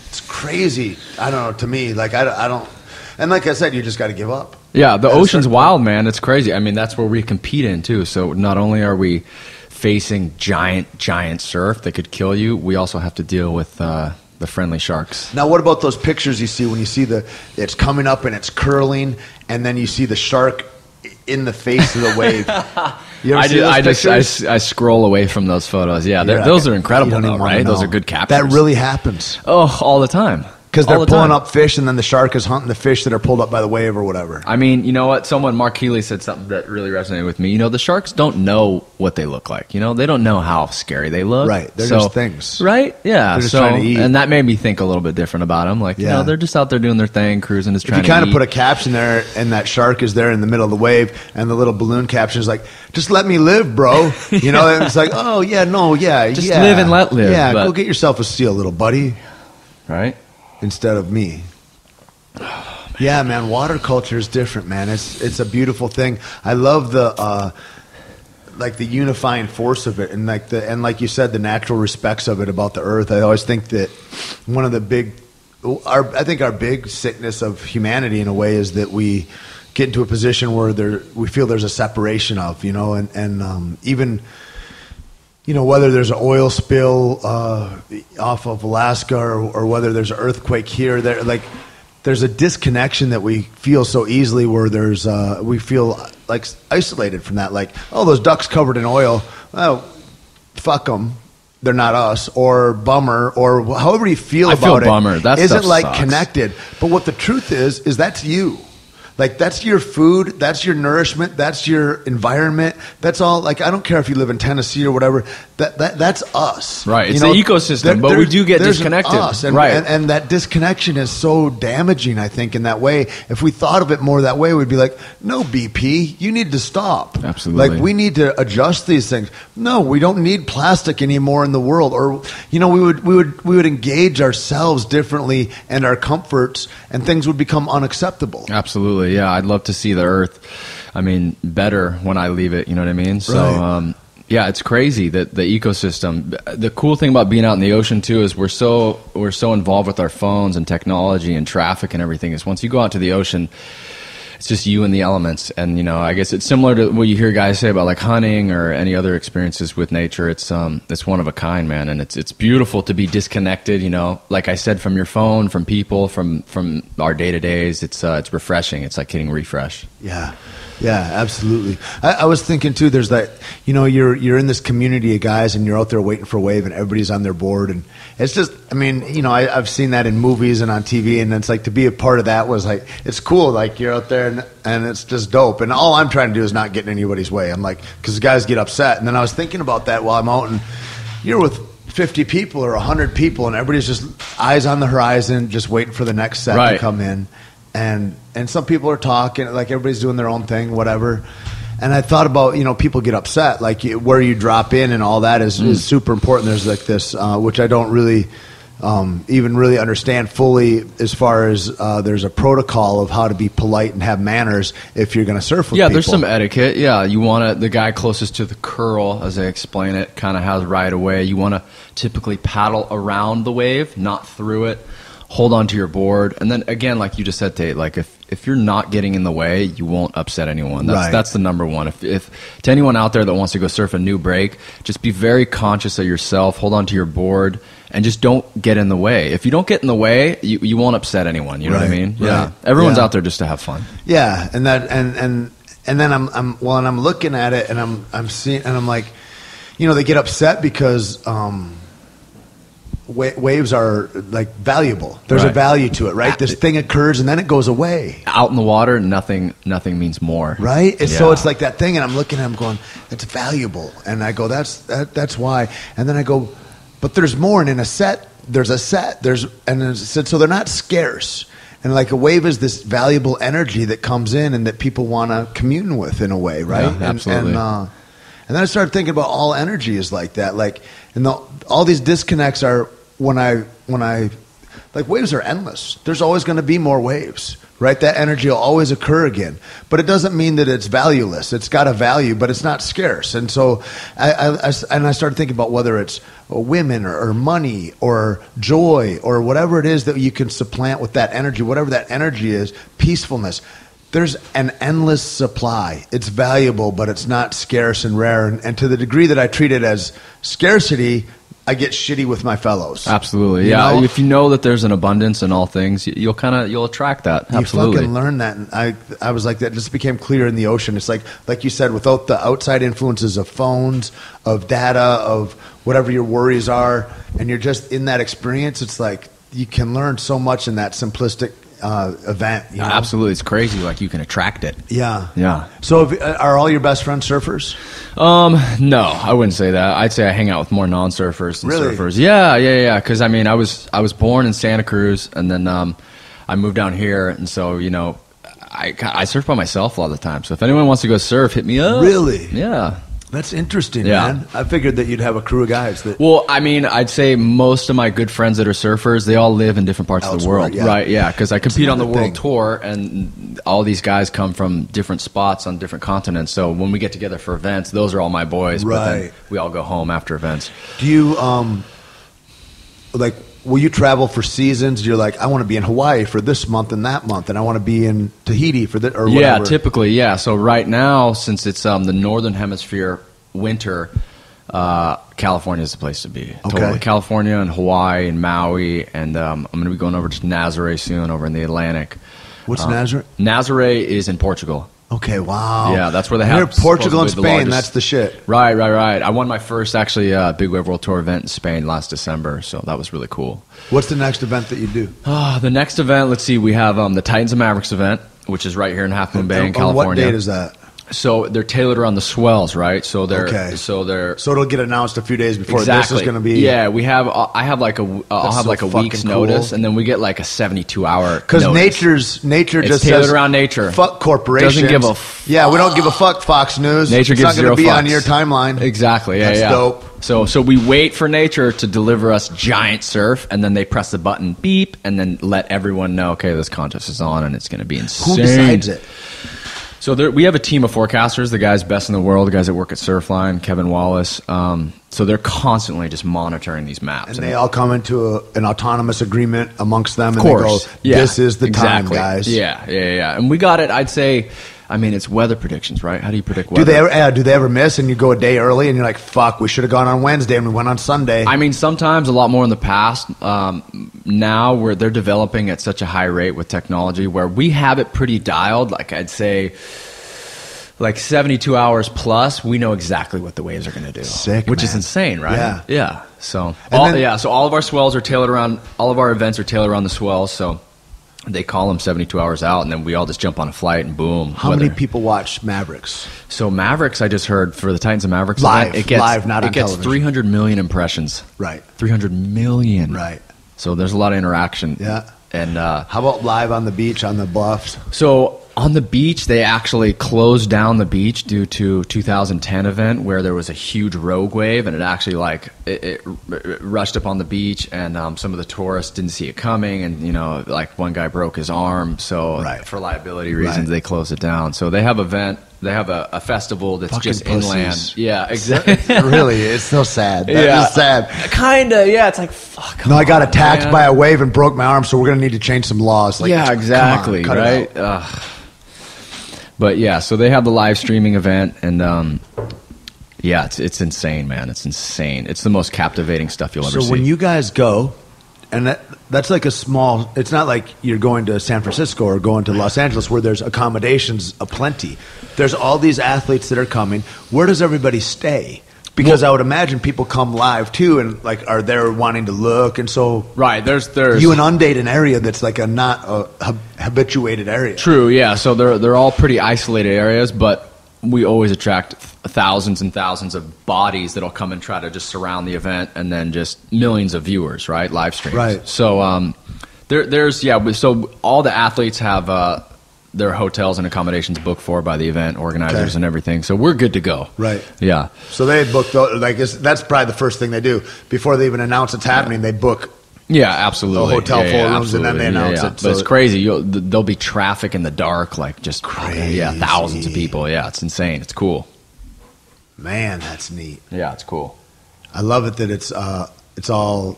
it's crazy. I don't know, to me, like, I don't, and like I said, you just got to give up. Yeah, the ocean's wild, man. It's crazy. I mean, that's where we compete in, too. So not only are we facing giant surf that could kill you, we also have to deal with the friendly sharks. Now, what about those pictures you see when you see it's coming up and it's curling, and then you see the shark in the face of the wave? You ever see those pictures? I scroll away from those photos. Yeah, those are incredible, though, right? Those are good captures. That really happens. Oh, all the time. Because they're All the pulling time. up fish, and then the shark is hunting the fish that are pulled up by the wave or whatever. I mean, you know what? Mark Healy said something that really resonated with me. You know, the sharks don't know what they look like. You know, they don't know how scary they look. Right. They're just things. Right? Yeah. They're just trying to eat. And that made me think a little bit different about them. Like, you know, they're just out there doing their thing, cruising, just trying to eat. If you kind of put a caption there, and that shark is there in the middle of the wave, and the little balloon caption is like, just let me live, bro. You know, and it's like, oh, yeah, no, yeah. Just live and let live. Yeah, but, go get yourself a seal, little buddy. Right? Instead of me. Yeah, man, water culture is different, man. It's a beautiful thing. I love the like the unifying force of it, and like you said, the natural respects of it about the earth. I always think that one of the our big sickness of humanity in a way is that we get into a position where we feel there's a separation of, you know, and even, you know, whether there's an oil spill off of Alaska or whether there's an earthquake here, there's a disconnection that we feel so easily where we feel like isolated from that. Like, oh, those ducks covered in oil. Oh, fuck them. They're not us. Or bummer. Or however you feel about it. Bummer. That isn't stuff like sucks. connected. But what the truth is that's you. Like, that's your food, that's your nourishment, that's your environment, that's all. Like, I don't care if you live in Tennessee or whatever, that's us. Right, it's you know, the ecosystem, but we do get disconnected. Us, and, right. and that disconnection is so damaging, I think, in that way. If we thought of it more that way, we'd be like, no, BP, you need to stop. Absolutely. Like, we need to adjust these things. No, we don't need plastic anymore in the world. Or, you know, we would engage ourselves differently and our comforts, and things would become unacceptable. Absolutely. Yeah, I'd love to see the earth, I mean, better when I leave it, you know what I mean? So, right. Yeah, it's crazy that the ecosystem, the cool thing about being out in the ocean too is we're so involved with our phones and technology and traffic and everything, is once you go out to the ocean, it's just you and the elements. And, you know, I guess it's similar to what you hear guys say about like hunting or any other experiences with nature. It's one of a kind, man. And it's beautiful to be disconnected, you know, like I said, from your phone, from people, from our day-to-days. It's refreshing. It's like getting refreshed. Yeah. Yeah, absolutely. I was thinking too, there's that, you know, you're in this community of guys and you're out there waiting for a wave and everybody's on their board, and it's just, I mean, you know, I've seen that in movies and on TV, and it's like to be a part of that was like, it's cool, like you're out there and it's just dope, and all I'm trying to do is not get in anybody's way. I'm like, because guys get upset, and then I was thinking about that while I'm out, and you're with 50 people or 100 people and everybody's just eyes on the horizon, just waiting for the next set to come in. And some people are talking, like everybody's doing their own thing, whatever. And I thought about, you know, people get upset, like where you drop in and all that is super important. There's like this, which I don't really even really understand fully, as far as there's a protocol of how to be polite and have manners if you're going to surf with people. Yeah, there's some etiquette. Yeah, you want the guy closest to the curl, as I explain it, kind of has right away. You want to typically paddle around the wave, not through it. Hold on to your board, and then again, like you just said, Tait, like if you're not getting in the way, you won't upset anyone. That's the number one. If to anyone out there that wants to go surf a new break, just be very conscious of yourself. Hold on to your board, and just don't get in the way. If you don't get in the way, you won't upset anyone. You know what I mean? Right. Yeah. Everyone's out there just to have fun. Yeah, and that and then I'm looking at it, and I'm seeing, and I'm like, you know, they get upset because. Waves are like valuable. There's a value to it, right? This thing occurs and then it goes away. Out in the water, nothing means more, right? So it's like that thing, and I'm looking at them going, "It's valuable," and I go, "That's why." And then I go, "But there's more." And in a set, there's a set. So they're not scarce. And like a wave is this valuable energy that comes in and that people want to commune with in a way, right? Yeah, absolutely. And then I started thinking about all energy is like that, like, and all these disconnects are when I like, waves are endless. There's always going to be more waves, right? That energy will always occur again, but it doesn't mean that it's valueless. It's got a value, but it's not scarce. And so I started thinking about whether it's women or money or joy or whatever it is that you can supplant with that energy, whatever that energy is, peacefulness. There's an endless supply. It's valuable, but it's not scarce and rare. And to the degree that I treat it as scarcity, I get shitty with my fellows. Absolutely, You know? If you know that there's an abundance in all things, you'll attract that. Absolutely, you fucking learn that. And I was like, that just became clear in the ocean. It's like you said, without the outside influences of phones, of data, of whatever your worries are, and you're just in that experience. It's like you can learn so much in that simplistic event. You know? Absolutely, it's crazy. Like you can attract it. Yeah. Yeah. So, are all your best friends surfers? No, I wouldn't say that. I'd say I hang out with more non-surfers than Really? surfers. Yeah. Because I mean, I was born in Santa Cruz, and then I moved down here, and so I surf by myself a lot of the time. So if anyone wants to go surf, hit me up. Really? Yeah. That's interesting, Yeah. man. I figured that you'd have a crew of guys that. Well, I mean, I'd say most of my good friends that are surfers, they all live in different parts of the Elsewhere, world. yeah. Right, yeah, because I compete on the another world thing. tour, and all these guys come from different spots on different continents. So when we get together for events, those are all my boys. But then Right. we all go home after events. Do you will you travel for seasons? You're like, I want to be in Hawaii for this month and that month, and I want to be in Tahiti for or Yeah, whatever. typically, yeah. So right now, since it's the northern hemisphere winter, California is the place to be. Okay. Totally. California and Hawaii and Maui, and I'm going to be going over to Nazaré soon, over in the Atlantic. What's Nazaré? Nazaré is in Portugal. Okay, wow. Yeah, that's where they Near have Portugal and supposedly Spain. the That's the shit. Right. I won my first actually big wave world tour event in Spain last December, so that was really cool. What's the next event that you do? The next event, let's see, we have the Titans and Mavericks event, which is right here in Half Moon Bay in California. What date is that? So they're tailored around the swells, right? So they're Okay. So it'll get announced a few days before. exactly. This is going to be. Yeah, we have. I have like I'll have so like a week's fucking cool. notice, and then we get like a 72-hour. Because notice. nature It's just tailored says, around nature. Fuck corporations. Doesn't give a Yeah, we don't give a fuck. Fox News. Nature it's gives not gonna zero be on fucks. your timeline. Exactly. Yeah, That's yeah. dope. So we wait for nature to deliver us giant surf, and then they press the button beep, and then let everyone know, okay, this contest is on, and it's going to be insane. Who decides it? So we have a team of forecasters, the guys best in the world, the guys that work at Surfline, Kevin Wallace. So they're constantly just monitoring these maps. And they all come into an autonomous agreement amongst them, and Of they course. go, Yeah, "This is the exactly. time, guys." Yeah. And we got it. I'd say, I mean, it's weather predictions, right? How do you predict weather? Do they ever miss and you go a day early and you're like, "Fuck, we should have gone on Wednesday and we went on Sunday." I mean, sometimes, a lot more in the past. Now where they're developing at such a high rate with technology, where we have it pretty dialed. Like I'd say, like 72 hours plus, we know exactly what the waves are going to do. Sick, which man. is insane, right? Yeah. Yeah. So then- so all of our swells are tailored around. All of our events are tailored around the swells. So they call them 72 hours out, and then we all just jump on a flight and boom. How many people watch Mavericks? So Mavericks, I just heard for the Titans and Mavericks Live, event, it gets live, not on it gets television. 300 million impressions. Right. 300 million. Right. So there's a lot of interaction. Yeah. And How about live on the beach on the bluffs? so on the beach, they actually closed down the beach due to 2010 event where there was a huge rogue wave, and it actually it rushed up on the beach, and some of the tourists didn't see it coming, and like one guy broke his arm. So Right. for liability reasons, Right. they closed it down. So they have They have a festival that's Fucking just pussies. inland. Yeah, exactly. Really, it's so sad. That Yeah. is sad. Kinda, yeah. It's like fuck. No, I got off, attacked man. by a wave and broke my arm, so we're gonna need to change some laws. Like, yeah, come on, exactly. cut it Right. out. But yeah, so they have the live streaming event, and yeah, it's insane, man. It's insane. It's the most captivating stuff you'll ever So see. when you guys go, and that's like a small. It's not like you're going to San Francisco or going to Los Angeles where there's accommodations aplenty. There's all these athletes that are coming. Where does everybody stay? Because I would imagine people come live too, and like are there wanting to look, and so right there's you inundate an area that's like a not a habituated area. True, yeah. So they're all pretty isolated areas, but we always attract thousands and thousands of bodies that'll come and try to just surround the event, and then just millions of viewers, right? Live streams. Right. So so all the athletes have their hotels and accommodations booked for by the event organizers Okay. and everything. So we're good to go. Right. Yeah. So they book that's probably the first thing they do before they even announce it's happening. They book. Yeah, absolutely. A hotel Yeah, full of yeah, rooms, and then they absolutely. announce Yeah, it, But so it's crazy. There'll be traffic in the dark, like just Crazy. yeah, thousands of people. Yeah, it's insane. It's cool. Man, that's neat. Yeah, it's cool. I love it that it's all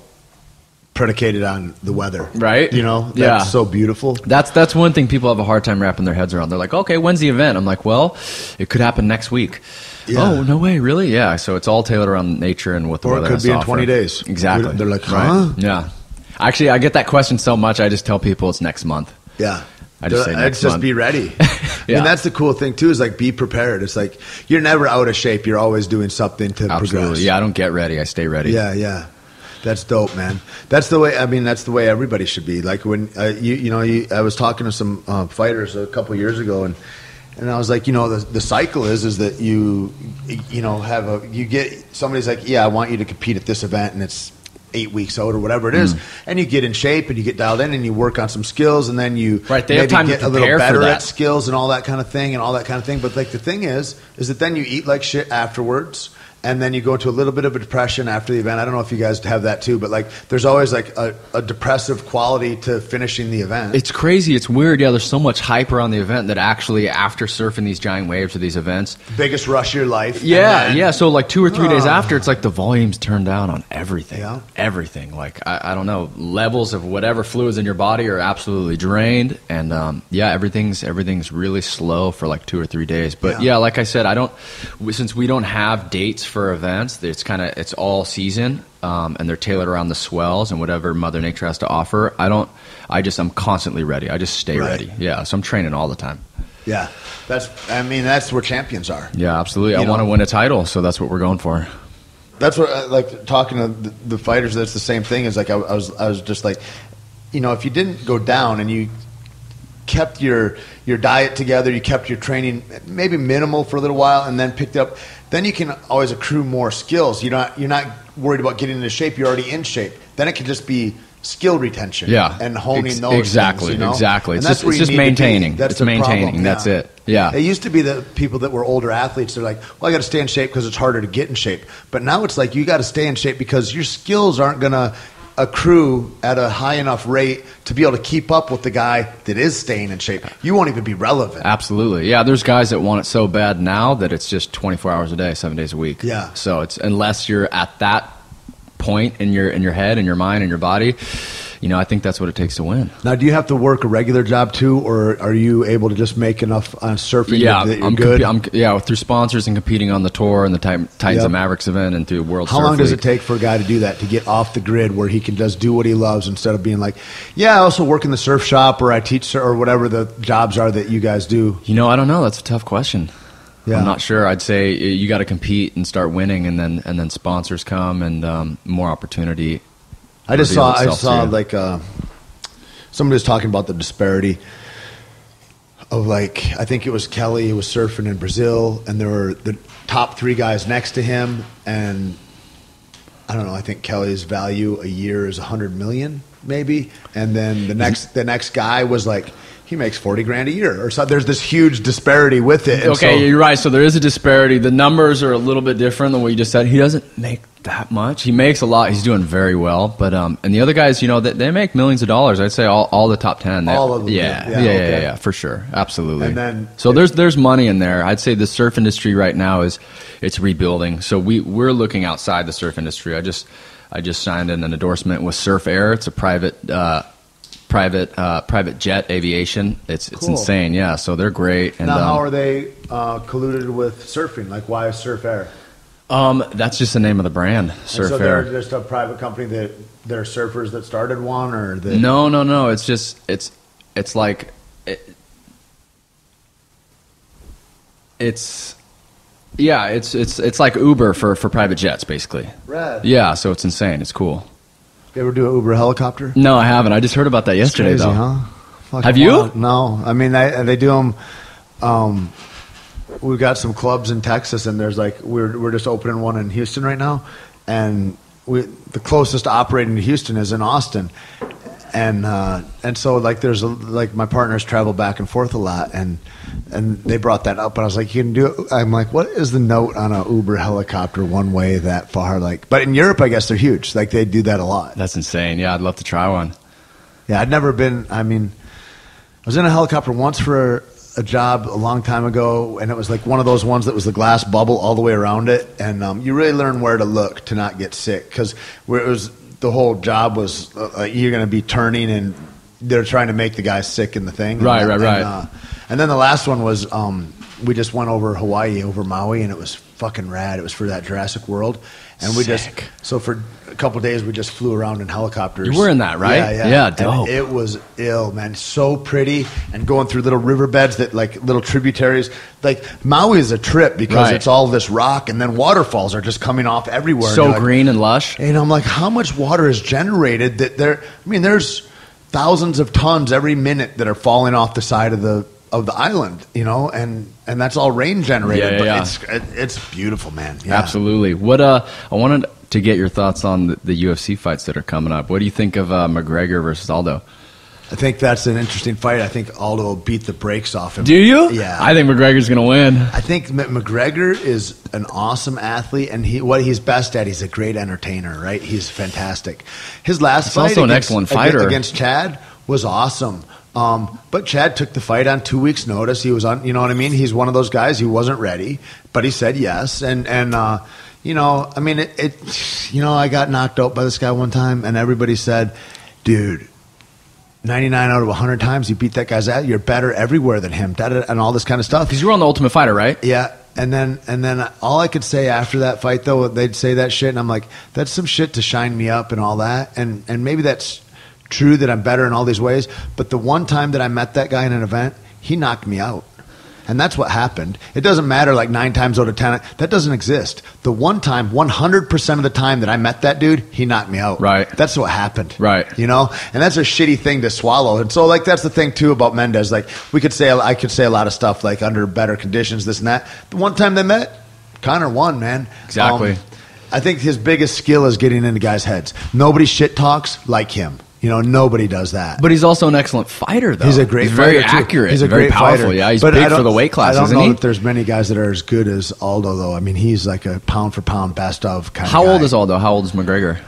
predicated on the weather, Right? You know, that's Yeah. so beautiful. That's one thing people have a hard time wrapping their heads around. They're like, okay, when's the event? I'm like, well, it could happen next week. Yeah. Oh, no way, really? Yeah. So it's all tailored around nature and what the Or it weather could has be to in offer. 20 days. Exactly. They're like, Right. huh? Yeah. Actually, I get that question so much. I just tell people it's next month. Yeah. I just say It's next just month. be ready. Yeah. I mean, that's the cool thing too, is like be prepared. It's like you're never out of shape. You're always doing something to Absolutely. progress. Yeah, I don't get ready. I stay ready. Yeah, yeah. That's dope, man. That's the way. I mean, that's the way everybody should be. Like when I was talking to some fighters a couple years ago, and I was like, the cycle is that you get somebody's like, yeah, I want you to compete at this event, and it's 8 weeks out or whatever it is, and you get in shape and you get dialed in and you work on some skills, and then you they maybe have time get to a little prepare better for that. at skills and all that kind of thing. But like the thing is that then you eat like shit afterwards. And then you go into a little bit of a depression after the event. I don't know if you guys have that too, but like there's always like a depressive quality to finishing the event. It's crazy. It's weird. Yeah, there's so much hype around the event that actually after surfing these giant waves of these events, biggest rush of your life. Yeah. So like 2 or 3 days after, it's like the volume's turned down on everything. Yeah. Everything. Like I don't know, levels of whatever fluids in your body are absolutely drained, and everything's really slow for like 2 or 3 days. But yeah, like I said, since we don't have dates for events, it's all season, and they're tailored around the swells and whatever Mother Nature has to offer. I'm constantly ready. I just stay ready. Yeah, so I'm training all the time. Yeah, that's where champions are. Yeah, absolutely. I want to win a title, so that's what we're going for. That's what like talking to the fighters. That's the same thing. Is like I was just like, if you didn't go down and you kept your diet together, you kept your training maybe minimal for a little while, and then picked up, then you can always accrue more skills. You're not worried about getting into shape. You're already in shape. Then it can just be skill retention, and honing those exactly things, exactly. And it's just maintaining. That's maintaining. That's it. Yeah. It used to be the people that were older athletes. They're like, well, I got to stay in shape because it's harder to get in shape. But now it's like you got to stay in shape because your skills aren't going to accrue at a high enough rate to be able to keep up with the guy that is staying in shape. You won't even be relevant. Absolutely. Yeah, there's guys that want it so bad now that it's just 24 hours a day, 7 days a week. Yeah. So it's unless you're at that point in your head and your mind and your body, I think that's what it takes to win. Now, do you have to work a regular job too, or are you able to just make enough on surfing that you're good? Through sponsors and competing on the tour and the Titans and Mavericks event and through World Surf How long League. does it take for a guy to do that, to get off the grid where he can just do what he loves instead of being like, I also work in the surf shop or I teach or whatever the jobs are that you guys do? I don't know. That's a tough question. Yeah. I'm not sure. I'd say you got to compete and start winning, and then sponsors come and more opportunity. I saw like somebody was talking about the disparity of like, I think it was Kelly who was surfing in Brazil, and there were the top 3 guys next to him, and I don't know, I think Kelly's value a year is 100 million maybe, and then the next guy was like, he makes 40 grand a year or so. There's this huge disparity with it. Okay, you're right. So there is a disparity. The numbers are a little bit different than what you just said. He doesn't make that much. He makes a lot. He's doing very well. But and the other guys, they make millions of dollars. I'd say all the top 10. All of them. Yeah, for sure, absolutely. And then there's money in there. I'd say the surf industry right now it's rebuilding. So we're looking outside the surf industry. I just signed an endorsement with Surf Air. It's a private jet aviation. It's cool. insane. Yeah, so they're great. And now, how are they colluded with surfing? Like, why Surf Air? That's just the name of the brand, Surf Air. They're just a private company that they're surfers that started one, or no. It's just it's like it's like Uber for private jets, basically. Rad. Yeah, so it's insane. It's cool. You ever do an Uber helicopter? No, I haven't. I just heard about that yesterday, crazy, though. Huh? Have you? Wild. No. I mean, they do them. We've got some clubs in Texas, and there's like we're just opening one in Houston right now, and the closest operating to Houston is in Austin, and so like there's like my partners travel back and forth a lot, and they brought that up, and I was like, you can do it. I'm like, what is the note on a Uber helicopter one way that far? Like, but in Europe, I guess they're huge. Like they do that a lot. That's insane. Yeah, I'd love to try one. Yeah, I'd never been. I mean, I was in a helicopter once for a job a long time ago, and it was like one of those ones that was the glass bubble all the way around it, and you really learn where to look to not get sick, because the whole job was you're going to be turning, and they're trying to make the guy sick in the thing. Right. And then the last one was we just went over Hawaii, over Maui, and it was fucking rad. It was for that Jurassic World. And we so for a couple of days, we just flew around in helicopters. You were in that, right? Yeah, dope. And it was ill, man. So pretty, and going through little riverbeds that like little tributaries. Like Maui is a trip because it's all this rock, and then waterfalls are just coming off everywhere. So green and lush. And I'm like, how much water is generated that there? I mean, there's thousands of tons every minute that are falling off the side of the island, you know, and that's all rain generated. It's beautiful, man. Yeah. Absolutely. What I wanted to get your thoughts on the UFC fights that are coming up. What do you think of McGregor versus Aldo? I think that's an interesting fight. I think Aldo will beat the brakes off him. Do you? Yeah. I think McGregor's going to win. I think McGregor is an awesome athlete, and what he's best at, he's a great entertainer, right? He's fantastic. His last fight also an excellent fighter against Chad was awesome. But Chad took the fight on 2 weeks' notice. He was on, you know what I mean? He's one of those guys who wasn't ready, but he said yes. And you know, I mean, you know, I got knocked out by this guy one time, and everybody said, dude, 99 out of 100 times you beat that guy's ass. You're better everywhere than him, and all this kind of stuff. Because you were on the Ultimate Fighter, right? Yeah. And then all I could say after that fight, though, they'd say that shit, and I'm like, that's some shit to shine me up and all that. And maybe that's true that I'm better in all these ways, but the one time that I met that guy in an event, he knocked me out. And that's what happened. It doesn't matter like 9 times out of 10. That doesn't exist. The one time, 100% of the time that I met that dude, he knocked me out. Right. That's what happened. Right. You know? And that's a shitty thing to swallow. And so like that's the thing too about Mendez. Like I could say a lot of stuff like under better conditions, this and that. The one time they met, Conor won, man. Exactly. I think his biggest skill is getting into guys' heads. Nobody shit talks like him. You know, nobody does that. But he's also an excellent fighter, though. He's a great fighter. Very accurate. He's a very great powerful. fighter. Yeah, he's big for the weight class, isn't he? I don't know that there's many guys that are as good as Aldo, though. I mean, he's like a pound-for-pound best of kind of guy. How old is Aldo? How old is McGregor?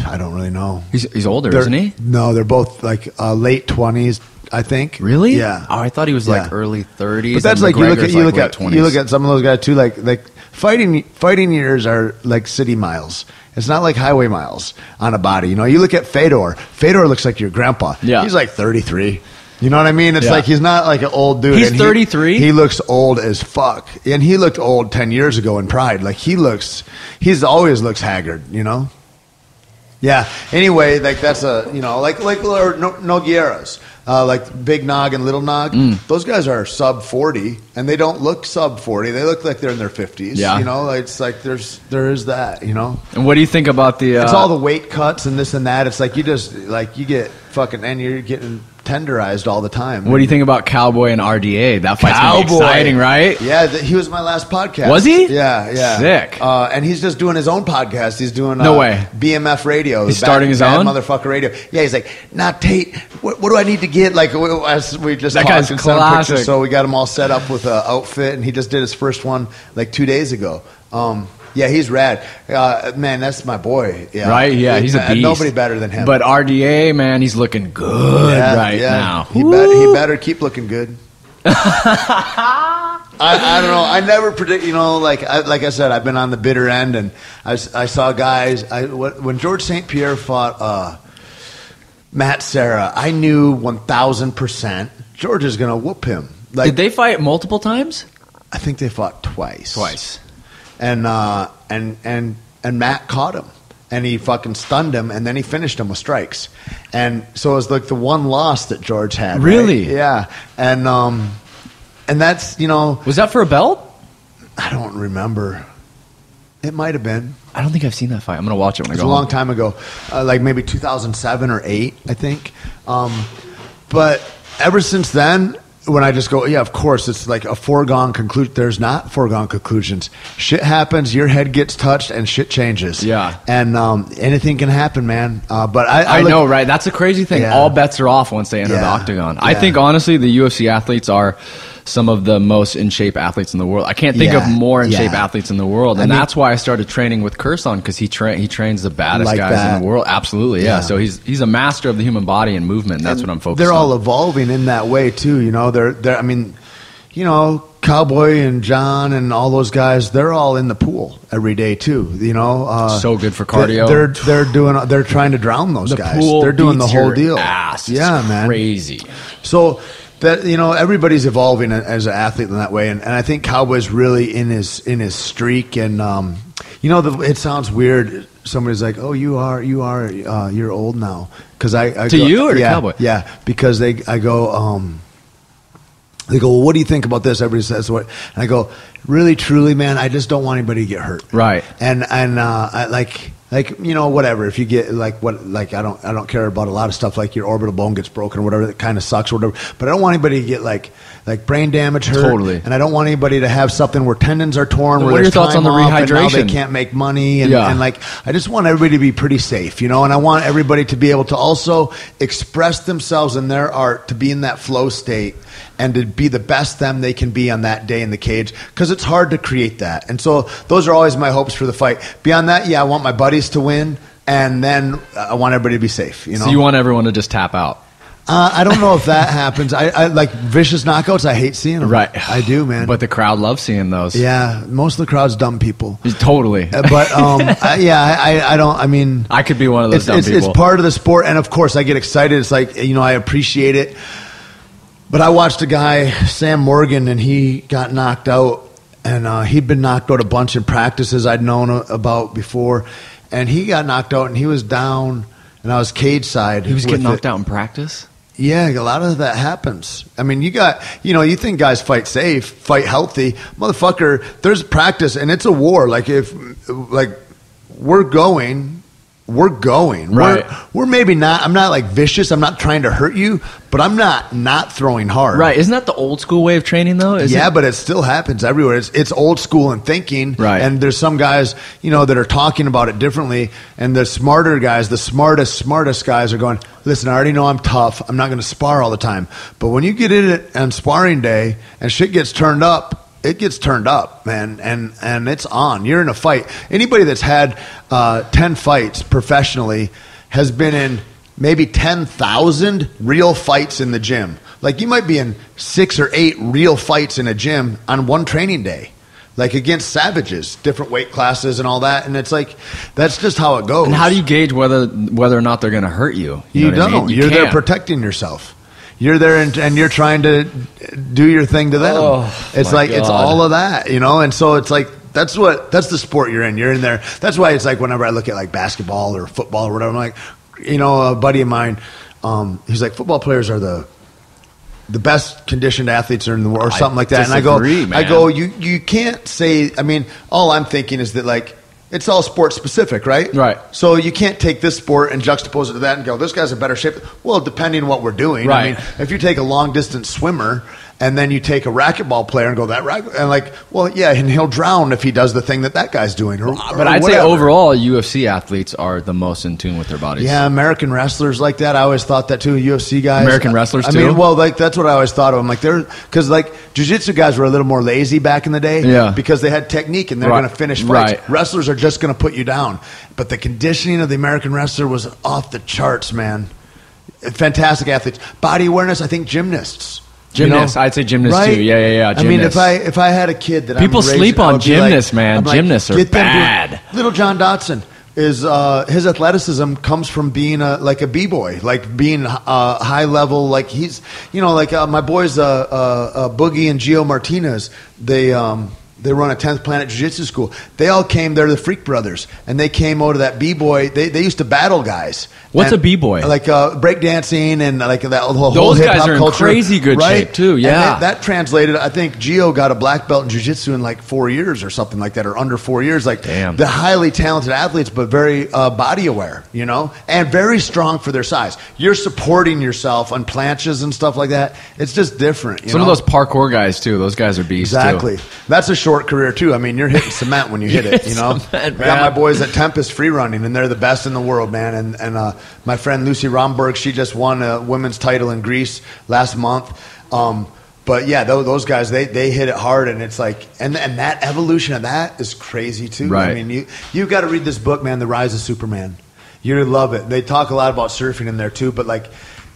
I don't really know. He's older, isn't he? No, they're both like late 20s, I think. Really? Yeah. Oh, I thought he was like early 30s. But that's like you look at some of those guys too. Like fighting years are like city miles. It's not like highway miles on a body. You know, you look at Fedor. Fedor looks like your grandpa. Yeah. He's like 33. You know what I mean? It's like he's not like an old dude. He's 33? He looks old as fuck. And he looked old 10 years ago in Pride. Like he's always looks haggard, you know? Yeah. Anyway, like that's a, you know, like Nogueiras. Like Big Nog and Little Nog, those guys are sub 40, and they don't look sub 40. They look like they're in their 50s. Yeah. You know, it's like there is that, you know. And what do you think about the? It's all the weight cuts and this and that. It's like you get fucking, and you're getting tenderized all the time. What do you think about Cowboy and RDA? That fight's gonna be exciting, right? Yeah, he was my last podcast. Was he? Yeah. Sick. And he's just doing his own podcast. He's doing no way BMF Radio. He's starting his own motherfucker radio. Yeah, he's like, nah, Tait. What do I need to get? Like we just that guy's classic. So we got him all set up with an outfit, and he just did his first one like 2 days ago. Yeah, he's rad. Man, that's my boy. Yeah. Right? Yeah, he's a beast. Nobody better than him. But RDA, man, he's looking good now. He better keep looking good. I don't know. I never predict, you know, like I said, I've been on the bitter end, and I saw guys. When George St. Pierre fought Matt Serra, I knew 1,000% George is going to whoop him. Like, did they fight multiple times? I think they fought twice. And Matt caught him, and he fucking stunned him, and then he finished him with strikes. And so it was like the one loss that George had. Really? Right? Yeah. And that's, you know, was that for a belt? I don't remember. It might have been. I don't think I've seen that fight. I'm gonna watch it when I go home. It was a long time ago, like maybe 2007 or 8, I think. But ever since then, when I just go, yeah, of course, it's like a foregone conclusion. There's not foregone conclusions. Shit happens, your head gets touched, and shit changes. Yeah. And anything can happen, man. But I know, right? That's a crazy thing. Yeah. All bets are off once they enter the octagon. I think, honestly, the UFC athletes are some of the most in shape athletes in the world. I can't think of more in shape athletes in the world, and that's why I started training with Kursan, because he trains the baddest guys in the world. Absolutely, yeah. So he's a master of the human body and movement. And that's what I'm focused on. They're all evolving in that way too. You know, they're. I mean, you know, Cowboy and John and all those guys, they're all in the pool every day too. You know, so good for cardio. They're trying to drown those guys. Pool they're doing the whole your deal. Ass. Yeah, it's man, crazy. So, that everybody's evolving as an athlete in that way, and I think Cowboy's really in his streak, and it sounds weird. Somebody's like, "Oh, you're old now," because I to go, you or to Cowboy? Yeah, because they go, well, what do you think about this? Everybody says what, and I go, really, truly, man, I just don't want anybody to get hurt. Right. And I like whatever. If you get I don't care about a lot of stuff like your orbital bone gets broken or whatever. That kind of sucks or whatever. But I don't want anybody to get like brain damage, hurt. Totally. And I don't want anybody to have something where tendons are torn. What where are your there's thoughts on time the off and now they rehydration? can't make money. And I just want everybody to be pretty safe, and I want everybody to be able to also express themselves in their art, to be in that flow state, and to be the best them they can be on that day in the cage, because it's hard to create that. And so those are always my hopes for the fight. Beyond that, I want my buddies to win, and then I want everybody to be safe. So you want everyone to just tap out? I don't know if that happens. I like vicious knockouts. I hate seeing them. Right. I do, man. But the crowd loves seeing those. Yeah, most of the crowd's dumb people. Totally. But I don't. I mean, I could be one of those dumb people. It's part of the sport, and of course, I get excited. It's like I appreciate it. But I watched a guy, Sam Morgan, and he got knocked out, and he'd been knocked out a bunch in practices I'd known about before, and he got knocked out, and he was down, and I was cage side. He was getting knocked out in practice? Yeah, a lot of that happens. I mean, you think guys fight safe, fight healthy. Motherfucker, there's practice, and it's a war. We're going. Right. We're maybe not. I'm not like vicious. I'm not trying to hurt you, but I'm not throwing hard. Right. Isn't that the old school way of training though? But it still happens everywhere. It's old school in thinking. Right. And there's some guys, that are talking about it differently. And the smarter guys, the smartest guys are going, listen, I already know I'm tough. I'm not going to spar all the time. But when you get in it on sparring day and shit gets turned up, it gets turned up, man, and it's on. You're in a fight. Anybody that's had 10 fights professionally has been in maybe 10,000 real fights in the gym. Like, you might be in 6 or 8 real fights in a gym on one training day, like against savages, different weight classes and all that. And it's like, that's just how it goes. And how do you gauge whether or not they're going to hurt you? You know what don't. I mean? You're there protecting yourself. You're there and you're trying to do your thing to them. It's like, it's all of that, And so it's like, that's the sport you're in. You're in there. That's why it's like whenever I look at like basketball or football or whatever, I'm like, a buddy of mine, he's like, football players are the best conditioned athletes in the world or something like that. Disagree, and I go, you can't say, I mean, all I'm thinking is that like, it's all sport specific, right? Right. So you can't take this sport and juxtapose it to that and go, this guy's in better shape. Well, depending on what we're doing. Right. I mean, if you take a long distance swimmer and then you take a racquetball player and go and he'll drown if he does the thing that guy's doing. But I'd say overall, UFC athletes are the most in tune with their bodies. Yeah, American wrestlers like that. I always thought that too. UFC guys, American wrestlers too. I mean, well, like that's what I always thought of. I'm like, because like Jiu Jitsu guys were a little more lazy back in the day. Yeah. Because they had technique and they're going to finish fights. Right. Wrestlers are just going to put you down. But the conditioning of the American wrestler was off the charts, man. Fantastic athletes. Body awareness. I think gymnasts. Gymnasts, I'd say gymnasts right? too. Yeah. I mean, if I had a kid that people I'm raising, sleep on gymnasts, like, man. Gymnasts are bad. Little John Dotson is his athleticism comes from being a b-boy, like being high level. Like he's my boys Boogie and Gio Martinez. They run a 10th Planet Jiu-Jitsu school. They all came. They're the Freak Brothers, and they came out of that b-boy. They used to battle guys. What's a b-boy? Like breakdancing and like that whole those hip-hop guys are in culture, crazy good right? shape too. Yeah, and that translated. I think Gio got a black belt in jiu-jitsu in like 4 years or something like that, or under 4 years. Like, damn. The highly talented athletes, but very body aware, and very strong for their size. You're supporting yourself on planches and stuff like that. It's just different. Some of those parkour guys too. Those guys are beasts. Exactly. Too. That's a short career too. I mean, you're hitting cement when you hit it. I got my boys at Tempest free running, and they're the best in the world, man. And my friend Lucy Romberg, she just won a women's title in Greece last month. But yeah, those guys, they hit it hard, and it's like, and that evolution of that is crazy too. Right. I mean, you've got to read this book, man, The Rise of Superman. You're gonna love it. They talk a lot about surfing in there too, but like,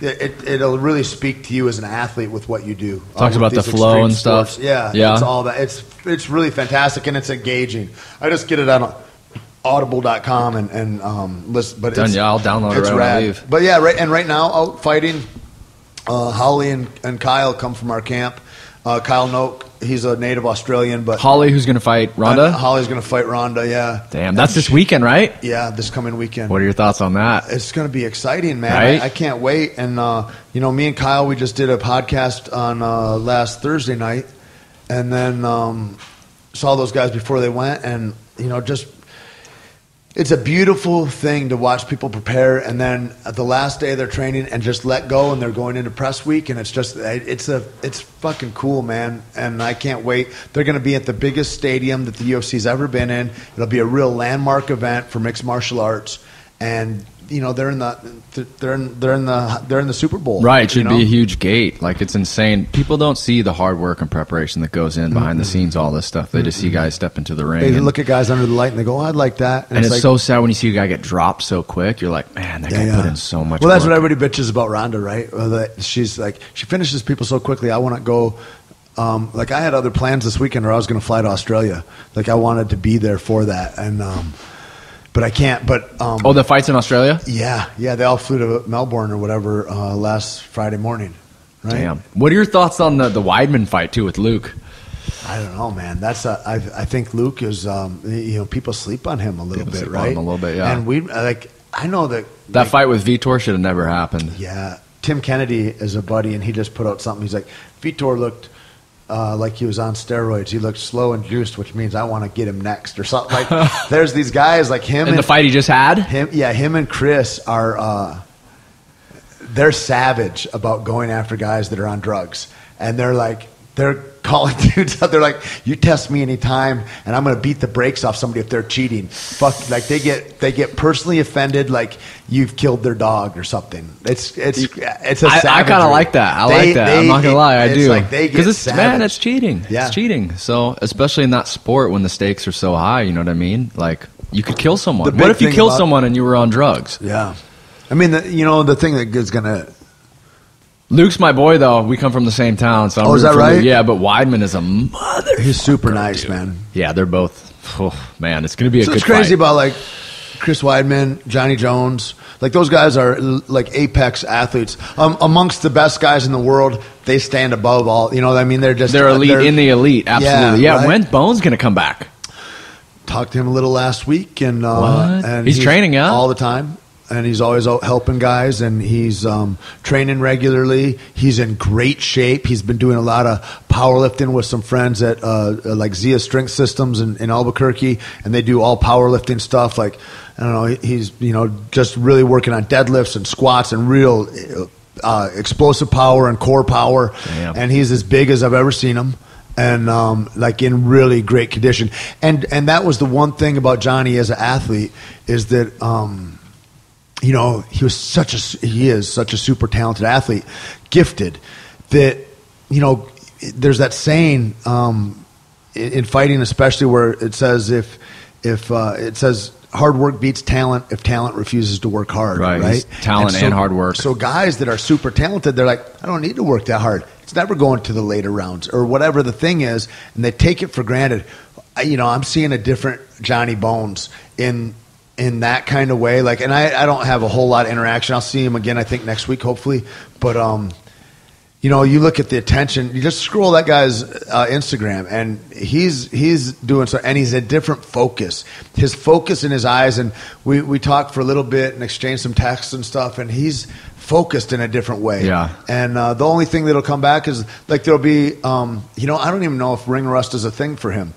it'll really speak to you as an athlete with what you do. Talks about the flow and stuff. Yeah, it's all that. It's really fantastic, and it's engaging. I just get it on Audible.com and listen. But I'll download it right when I leave. But yeah, right now out fighting. Holly and Kyle come from our camp. Kyle Noak, he's a native Australian, but Holly, who's going to fight Ronda? Holly's going to fight Ronda, yeah. Damn, that's this weekend, right? Yeah, this coming weekend. What are your thoughts on that? It's going to be exciting, man. Right? I can't wait. And me and Kyle, we just did a podcast on last Thursday night, and then saw those guys before they went, and just. It's a beautiful thing to watch people prepare, and then at the last day of their training and just let go, and they're going into press week, and it's fucking cool, man. And I can't wait. They're going to be at the biggest stadium that the UFC's ever been in. It'll be a real landmark event for mixed martial arts, and they're in the Super Bowl. Right, it should be a huge gate. Like, it's insane. People don't see the hard work and preparation that goes in behind the scenes, all this stuff. They just see guys step into the ring. They look at guys under the light and they go, "Oh, I'd like that." And it's like, so sad when you see a guy get dropped so quick. You're like, man, that guy put in so much work. Well, that's what everybody bitches about Ronda, right? She's like, she finishes people so quickly. I want to go. Like, I had other plans this weekend, or I was going to fly to Australia. Like, I wanted to be there for that, and but I can't. But the fight's in Australia? Yeah, they all flew to Melbourne or whatever last Friday morning. Right? Damn. What are your thoughts on the Weidman fight too with Luke? I don't know, man. I think Luke is people sleep on him a little bit, right? A little bit, yeah. And I know that fight with Vitor should have never happened. Yeah, Tim Kennedy is a buddy, and he just put out something. He's like, Vitor looked like he was on steroids. He looked slow and juiced, which means I want to get him next or something. Like, there's these guys like him. In the fight he just had? Him and Chris are they're savage about going after guys that are on drugs. And they're calling dudes out. They're like, you test me anytime, and I'm going to beat the brakes off somebody if they're cheating. Fuck, like they get personally offended, like you've killed their dog or something. It's a savagery. I kind of like that. I like that. I'm not gonna lie, I do. Like because it's cheating. Yeah. It's cheating. So especially in that sport when the stakes are so high, you know what I mean? Like, you could kill someone. What if you kill someone and you were on drugs? Yeah. I mean, the thing that is gonna. Luke's my boy, though. We come from the same town. So is that right? Luke. Yeah, but Weidman is a mother. He's super nice, man. Yeah, they're both. Oh, man, it's going to be a good fight. It's crazy about, like, Chris Weidman, Johnny Jones. Like, those guys are, like, apex athletes. Amongst the best guys in the world, they stand above all. You know what I mean? They're elite in the elite. Absolutely. Yeah, right? When's Bones going to come back? Talked to him a little last week. And he's training, yeah? All the time. And he's always out helping guys, and he's training regularly. He's in great shape. He's been doing a lot of powerlifting with some friends at like Zia Strength Systems in Albuquerque, and they do all powerlifting stuff. Like, I don't know, he's just really working on deadlifts and squats and real explosive power and core power. Damn. And he's as big as I've ever seen him. And like in really great condition. And that was the one thing about Johnny as an athlete is that. He is such a super talented athlete, gifted, that, there's that saying in fighting, especially where it says if it says hard work beats talent if talent refuses to work hard, right? Talent and hard work. So guys that are super talented, they're like, I don't need to work that hard. It's never going to the later rounds or whatever the thing is, and they take it for granted. I'm seeing a different Johnny Bones in that kind of way. Like, and I don't have a whole lot of interaction. I'll see him again, I think, next week, hopefully. But, you look at the attention, you just scroll that guy's Instagram, and he's doing so, and he's a different focus. His focus in his eyes, and we talked for a little bit and exchanged some texts and stuff, and he's focused in a different way. Yeah. And the only thing that'll come back is, like, there'll be, I don't even know if ring rust is a thing for him.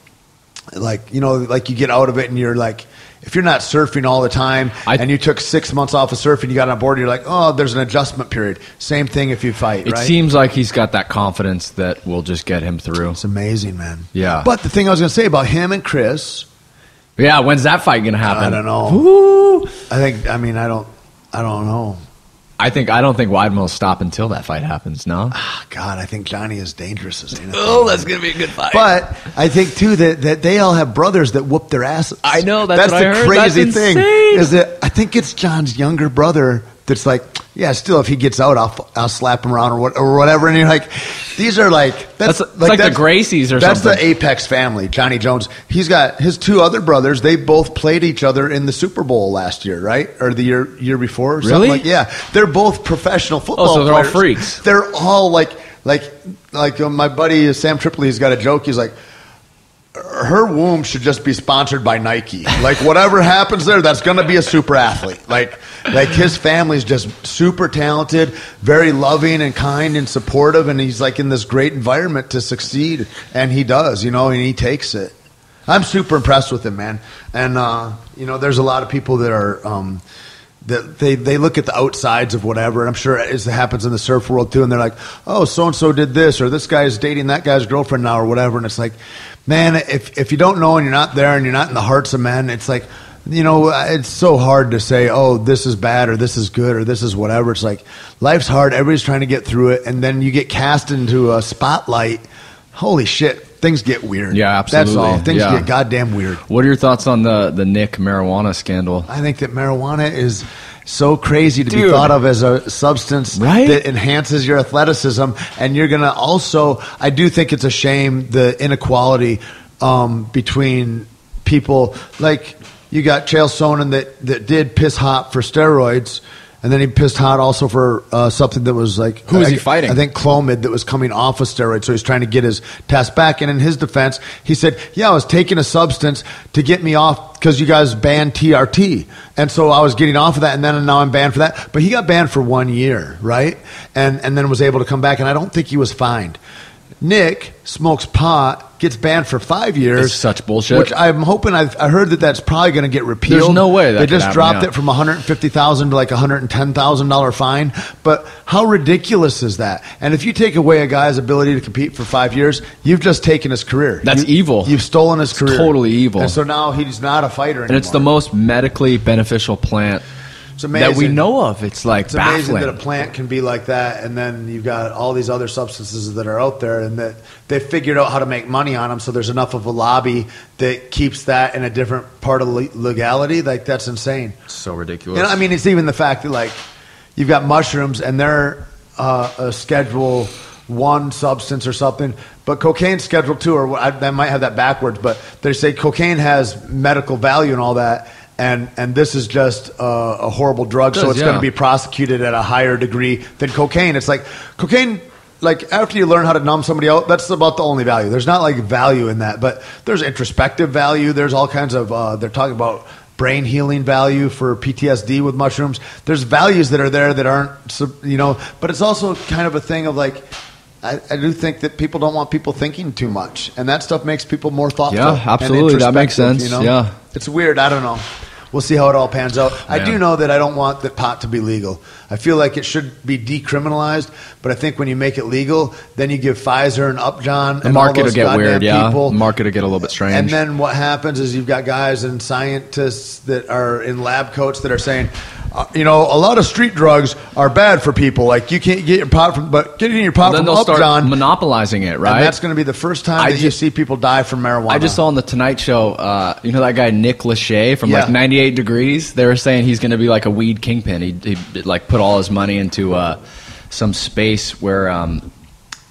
Like, like you get out of it and you're like, if you're not surfing all the time and you took 6 months off of surfing, you got on board, you're like, oh, there's an adjustment period. Same thing if you fight, right? It seems like he's got that confidence that will just get him through. It's amazing, man. Yeah. But the thing I was going to say about him and Chris. Yeah, when's that fight going to happen? I don't know. Woo! I don't know. I don't think Weidman will stop until that fight happens, no? God, I think Johnny is dangerous as anything. Oh, that's going to be a good fight. But I think, too, that they all have brothers that whoop their asses. I know, that's what I heard. The crazy thing. Is that I think it's John's younger brother that's like, yeah, still, if he gets out, I'll slap him around or whatever. And you're like, these are like that's like the Gracies or that's something. That's the Apex family. Johnny Jones. He's got his two other brothers. They both played each other in the Super Bowl last year, right? Or the year before. Or really? Something like, yeah, they're both professional football players. Oh, so they're all freaks. They're all like my buddy Sam Tripoli's got a joke. He's like, her womb should just be sponsored by Nike. Like whatever happens there, that's going to be a super athlete. Like his family's just super talented, very loving and kind and supportive, and he's like in this great environment to succeed, and he does, and he takes it. I'm super impressed with him, man. And there's a lot of people that are that they look at the outsides of whatever, and I'm sure it happens in the surf world too, and they're like, oh, so-and-so did this, or this guy's dating that guy's girlfriend now, or whatever, and it's like, man, if you don't know and you're not there and you're not in the hearts of men, it's like, it's so hard to say, oh, this is bad or this is good or this is whatever. It's like, life's hard, everybody's trying to get through it, and then you get cast into a spotlight. Holy shit, things get weird. Yeah, absolutely. That's all. Things get goddamn weird. What are your thoughts on the Nic marijuana scandal? I think that marijuana is so crazy to be thought of as a substance that enhances your athleticism, and you're gonna also. I do think it's a shame the inequality between people. Like you got Chael Sonnen that did piss hot for steroids. And then he pissed hot also for something that was like... Who was he fighting? I think Clomid, that was coming off of steroids. So he's trying to get his test back. And in his defense, he said, yeah, I was taking a substance to get me off because you guys banned TRT. And so I was getting off of that, and now I'm banned for that. But he got banned for 1 year, right? And then was able to come back, and I don't think he was fined. Nic smokes pot, gets banned for 5 years. It's such bullshit. Which I'm hoping, I heard that's probably going to get repealed. There's no way that they just happen, dropped it from $150,000 to like $110,000 fine. But how ridiculous is that? And if you take away a guy's ability to compete for 5 years, you've just taken his career. That's evil. You've stolen his career. Totally evil. And so now he's not a fighter anymore. And it's the most medically beneficial plant that we know of. It's like it's baffling. amazing that a plant can be like that, and then you've got all these other substances that are out there, and that they figured out how to make money on them. So there's enough of a lobby that keeps that in a different part of legality. Like that's insane. So ridiculous. I mean, it's even the fact that like you've got mushrooms and they're a Schedule 1 substance or something, but cocaine's Schedule 2, or I might have that backwards, but they say cocaine has medical value and all that. And this is just a horrible drug, so it's going to be prosecuted at a higher degree than cocaine. It's like cocaine, like after you learn how to numb somebody out, that's about the only value. There's not like value in that, but there's introspective value. There's all kinds of, they're talking about brain healing value for PTSD with mushrooms. There's values that are there that aren't, but it's also kind of a thing of like, I do think that people don't want people thinking too much, and that stuff makes people more thoughtful. Yeah, absolutely. That makes sense. Yeah. It's weird. I don't know. We'll see how it all pans out. I do know that I don't want the pot to be legal. I feel like it should be decriminalized, but I think when you make it legal, then you give Pfizer and Upjohn and the market all those will get weird. people. The market will get a little bit strange. And then what happens is you've got guys and scientists that are in lab coats that are saying, a lot of street drugs are bad for people. Like you can't get your pot from, but getting your pot from Upjohn, start monopolizing it, right? And that's going to be the first time that you see people die from marijuana. I just saw on the Tonight Show, that guy Nic Lamb from like 98 Degrees. They were saying he's going to be like a weed kingpin. He like put all his money into some space where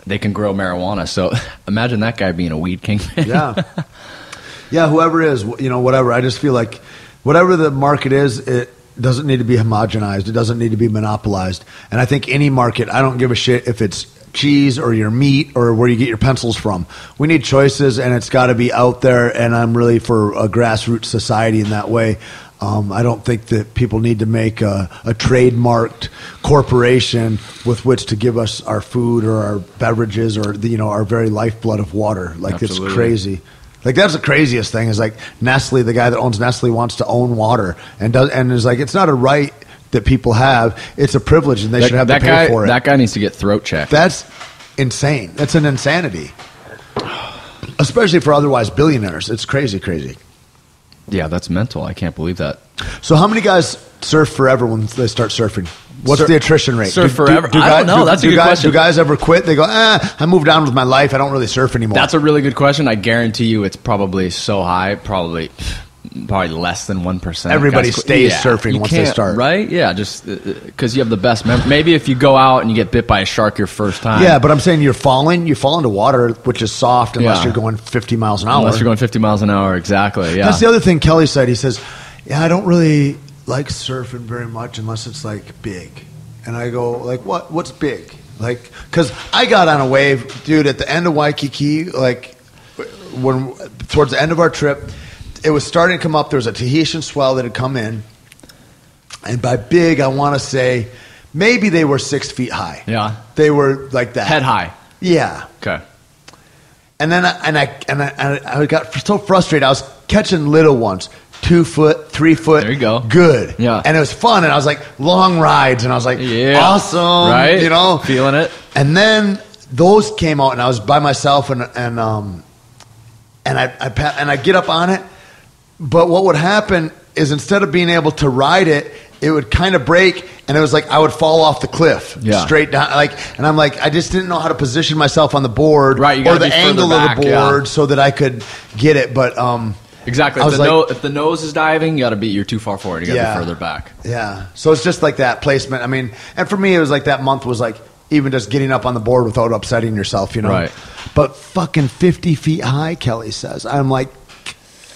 they can grow marijuana. So imagine that guy being a weed kingpin. Yeah, whoever is, whatever. I just feel like whatever the market is, it doesn't need to be homogenized. It doesn't need to be monopolized. And I think any market, I don't give a shit if it's cheese or your meat or where you get your pencils from. We need choices, and it's got to be out there, and I'm really for a grassroots society in that way. I don't think that people need to make a trademarked corporation with which to give us our food or our beverages or our very lifeblood of water. Like Absolutely. It's crazy. Like that's the craziest thing is like Nestle, the guy that owns Nestle wants to own water and is like, it's not a right that people have. It's a privilege and they should have to pay for it. That guy needs to get throat checked. That's insane. That's an insanity. Especially for otherwise billionaires. It's crazy. Yeah, that's mental. I can't believe that. So how many guys surf forever when they start surfing? What's the attrition rate? Surf forever? I don't know. That's a good question. Do guys ever quit? They go, I moved on with my life. I don't really surf anymore. That's a really good question. I guarantee you it's probably so high, probably probably less than 1%. Everybody Guys, stays surfing once they start. Right? Yeah, just because you have the best maybe if you go out and you get bit by a shark your first time. Yeah, but I'm saying you fall into water, which is soft unless you're going 50 miles an hour. Unless you're going 50 miles an hour, exactly, yeah. That's the other thing Kelly said. He says, yeah, I don't really like surfing very much unless it's, like, big. And I go, like, what's big? Like, because I got on a wave, dude, at the end of Waikiki, like, towards the end of our trip, it was starting to come up. There was a Tahitian swell that had come in. And by big, I want to say maybe they were 6 feet high. Yeah. They were like that. Head high. Yeah. Okay. And then I got so frustrated. I was catching little ones, 2 foot, 3 foot. There you go. Good. Yeah. And it was fun. And I was like, long rides. And I was like, awesome. Right. You know? Feeling it. And then those came out, and I was by myself, and I get up on it. But what would happen is instead of being able to ride it, it would kind of break, and it was like I would fall off the cliff straight down. And I'm like, I just didn't know how to position myself on the board or the angle of the board so that I could get it. But exactly. If the nose is diving, you're too far forward. You got to be further back. Yeah. So it's just like that placement. I mean, and for me, it was like that month was like even just getting up on the board without upsetting yourself, you know. Right. But fucking 50 feet high, Kelly says. I'm like,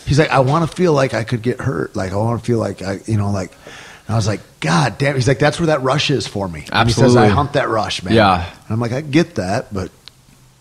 he's like, I want to feel like I could get hurt. Like, I want to feel like and I was like, God damn. He's like, that's where that rush is for me. And he says, I hump that rush, man. Yeah. And I'm like, I get that, but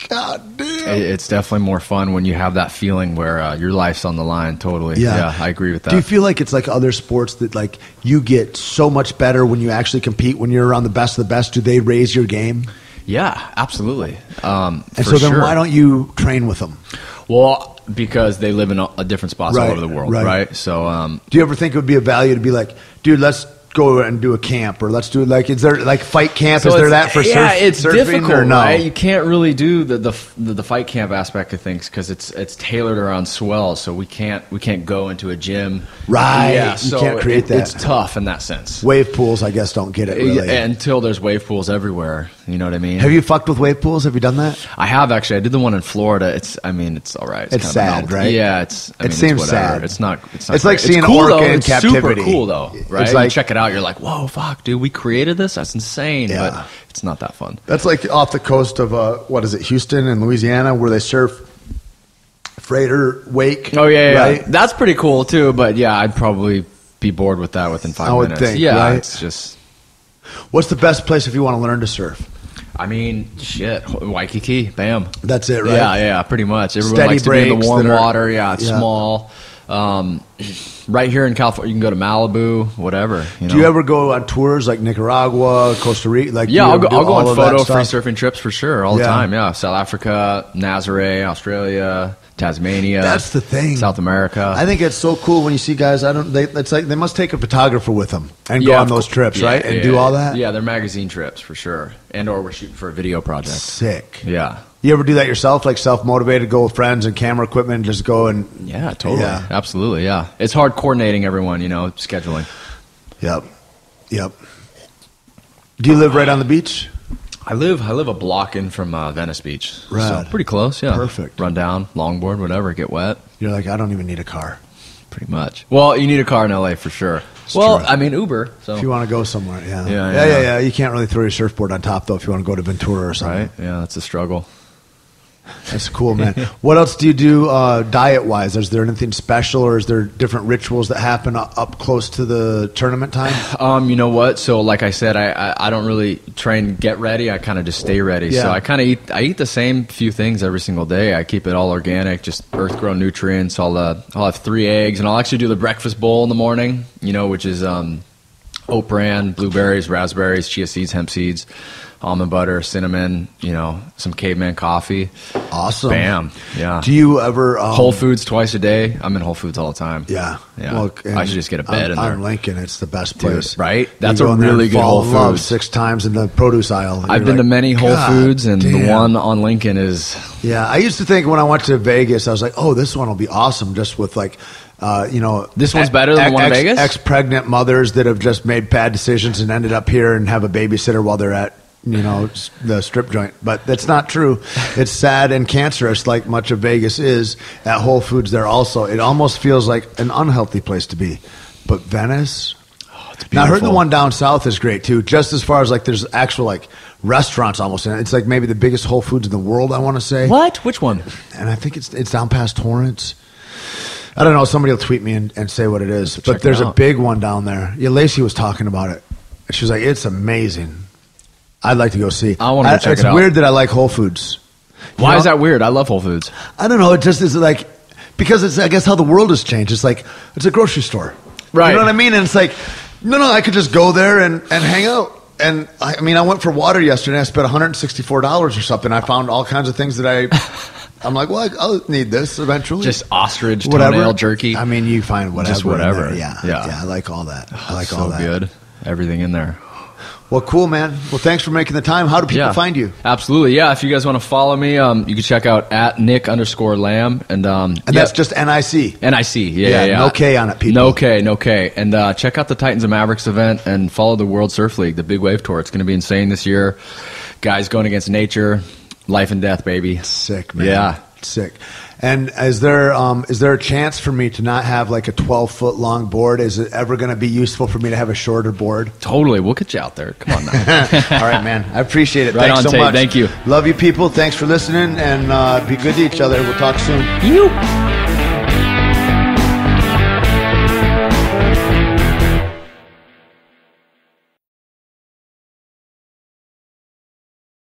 God damn. It's definitely more fun when you have that feeling where your life's on the line. Totally. Yeah, I agree with that. Do you feel like it's like other sports that like you get so much better when you actually compete, when you're around the best of the best? Do they raise your game? Yeah, absolutely. And so then why don't you train with them? Well, because they live in a different spots all over the world, right? So, do you ever think it would be a value to be like, dude, let's go and do a camp, or let's do like, is there like fight camp? So is there that for it's surfing difficult, or no? Right? You can't really do the fight camp aspect of things because it's tailored around swells, so we can't go into a gym, right? Yeah, you so can't create that. It's tough in that sense. Wave pools, I guess, don't get it really until there's wave pools everywhere. You know what I mean? Have you fucked with wave pools? Have you done that? I have actually. I did the one in Florida. It's all right. It's sad, right? Yeah, it seems sad. It's not. It's like seeing cool, orca though. in It's captivity. Super cool though, right? It's like, you check it out. You're like, whoa, fuck, dude, we created this. That's insane. Yeah. But it's not that fun. That's like off the coast of Houston and Louisiana, where they surf freighter wake. Oh yeah, right? That's pretty cool too. But yeah, I'd probably be bored with that within 5 minutes. I would think. Yeah, right? it's just. What's the best place if you want to learn to surf? I mean, shit, Waikiki, bam. That's it, right? Yeah, pretty much. Everyone Steady likes to be in the warm breaks water. Yeah, it's small. Right here in California, you can go to Malibu, whatever. Do you ever go on tours like Nicaragua, Costa Rica? Like, I'll go on photo free surfing trips for sure, all the time. Yeah, South Africa, Nazaré, Australia, Tasmania. That's the thing. South America. I think it's so cool when you see guys. It's like they must take a photographer with them and go on those trips, right? And do all that. Yeah, they're magazine trips for sure, or we're shooting for a video project. Sick. Yeah. You ever do that yourself, like self-motivated, go with friends and camera equipment and just go and... Yeah, totally. Yeah. Absolutely, yeah. It's hard coordinating everyone, scheduling. Yep. Do you live right on the beach? I live a block in from Venice Beach. Right. So pretty close, yeah. Perfect. Run down, longboard, whatever, get wet. You're like, I don't even need a car. Pretty much. Well, you need a car in LA for sure. True. I mean, Uber. So if you want to go somewhere, yeah. You can't really throw your surfboard on top, though, if you want to go to Ventura or something. Right, yeah, that's a struggle. That's cool, man. What else do you do diet-wise? Is there anything special, or is there different rituals that happen up close to the tournament time? You know what? So, like I said, I don't really train get ready. I kind of just stay ready. Yeah. So I eat the same few things every single day. I keep it all organic, just earth-grown nutrients. I'll have 3 eggs, and I'll actually do the breakfast bowl in the morning. Which is oat bran, blueberries, raspberries, chia seeds, hemp seeds, almond butter, cinnamon, some Caveman coffee. Awesome. Bam. Yeah. Do you ever... Whole Foods twice a day. I'm in Whole Foods all the time. Yeah. Well, I should just get a bed in there. On Lincoln, it's the best place. Dude, right? That's a really good Whole Foods. 6 times in the produce aisle. I've been to many Whole Foods, and the one on Lincoln is... Yeah. I used to think when I went to Vegas, I was like, oh, this one will be awesome, just with like... this one's better than the one in Vegas? Ex-pregnant mothers that have just made bad decisions and ended up here and have a babysitter while they're at the strip joint. But that's not true. It's sad and cancerous, like much of Vegas is. At Whole Foods there also. It almost feels like an unhealthy place to be. But Venice... Now, I heard the one down south is great, too, just as far as, like, there's actual, like, restaurants almost in it. It's, like, maybe the biggest Whole Foods in the world, I want to say. What? Which one? And I think it's down past Torrance. I don't know. Somebody will tweet me and say what it is. But there's a big one down there. Yeah, Lacey was talking about it. She was like, it's amazing. I'd like to go see. I want to check it out. It's weird that I like Whole Foods. Why is that weird? I love Whole Foods. I don't know. It just is, like, because it's, I guess, how the world has changed. It's like, it's a grocery store. Right. You know what I mean? And it's like... No, I could just go there and hang out. And I mean, I went for water yesterday. I spent $164 or something. I found all kinds of things that I'm like, well, I'll need this eventually. Just ostrich toenail jerky. I mean, you find whatever. Just whatever. Yeah, I like all that. I like so all that. Good. Everything in there. Well, cool, man. Well, thanks for making the time. How do people find you? Absolutely. Yeah, if you guys want to follow me, you can check out at Nic_Lamb. And that's just NIC. NIC, yeah. No K on it, people. No K. And check out the Titans and Mavericks event and follow the World Surf League, the Big Wave Tour. It's going to be insane this year. Guys going against nature, life and death, baby. Sick, man. Yeah. Sick. And is there a chance for me to not have like a 12-foot long board? Is it ever going to be useful for me to have a shorter board? Totally. We'll get you out there. Come on now. All right, man. I appreciate it. Right Thanks on, so Tait. much. Thank you. Love you, people. Thanks for listening, and be good to each other. We'll talk soon. You.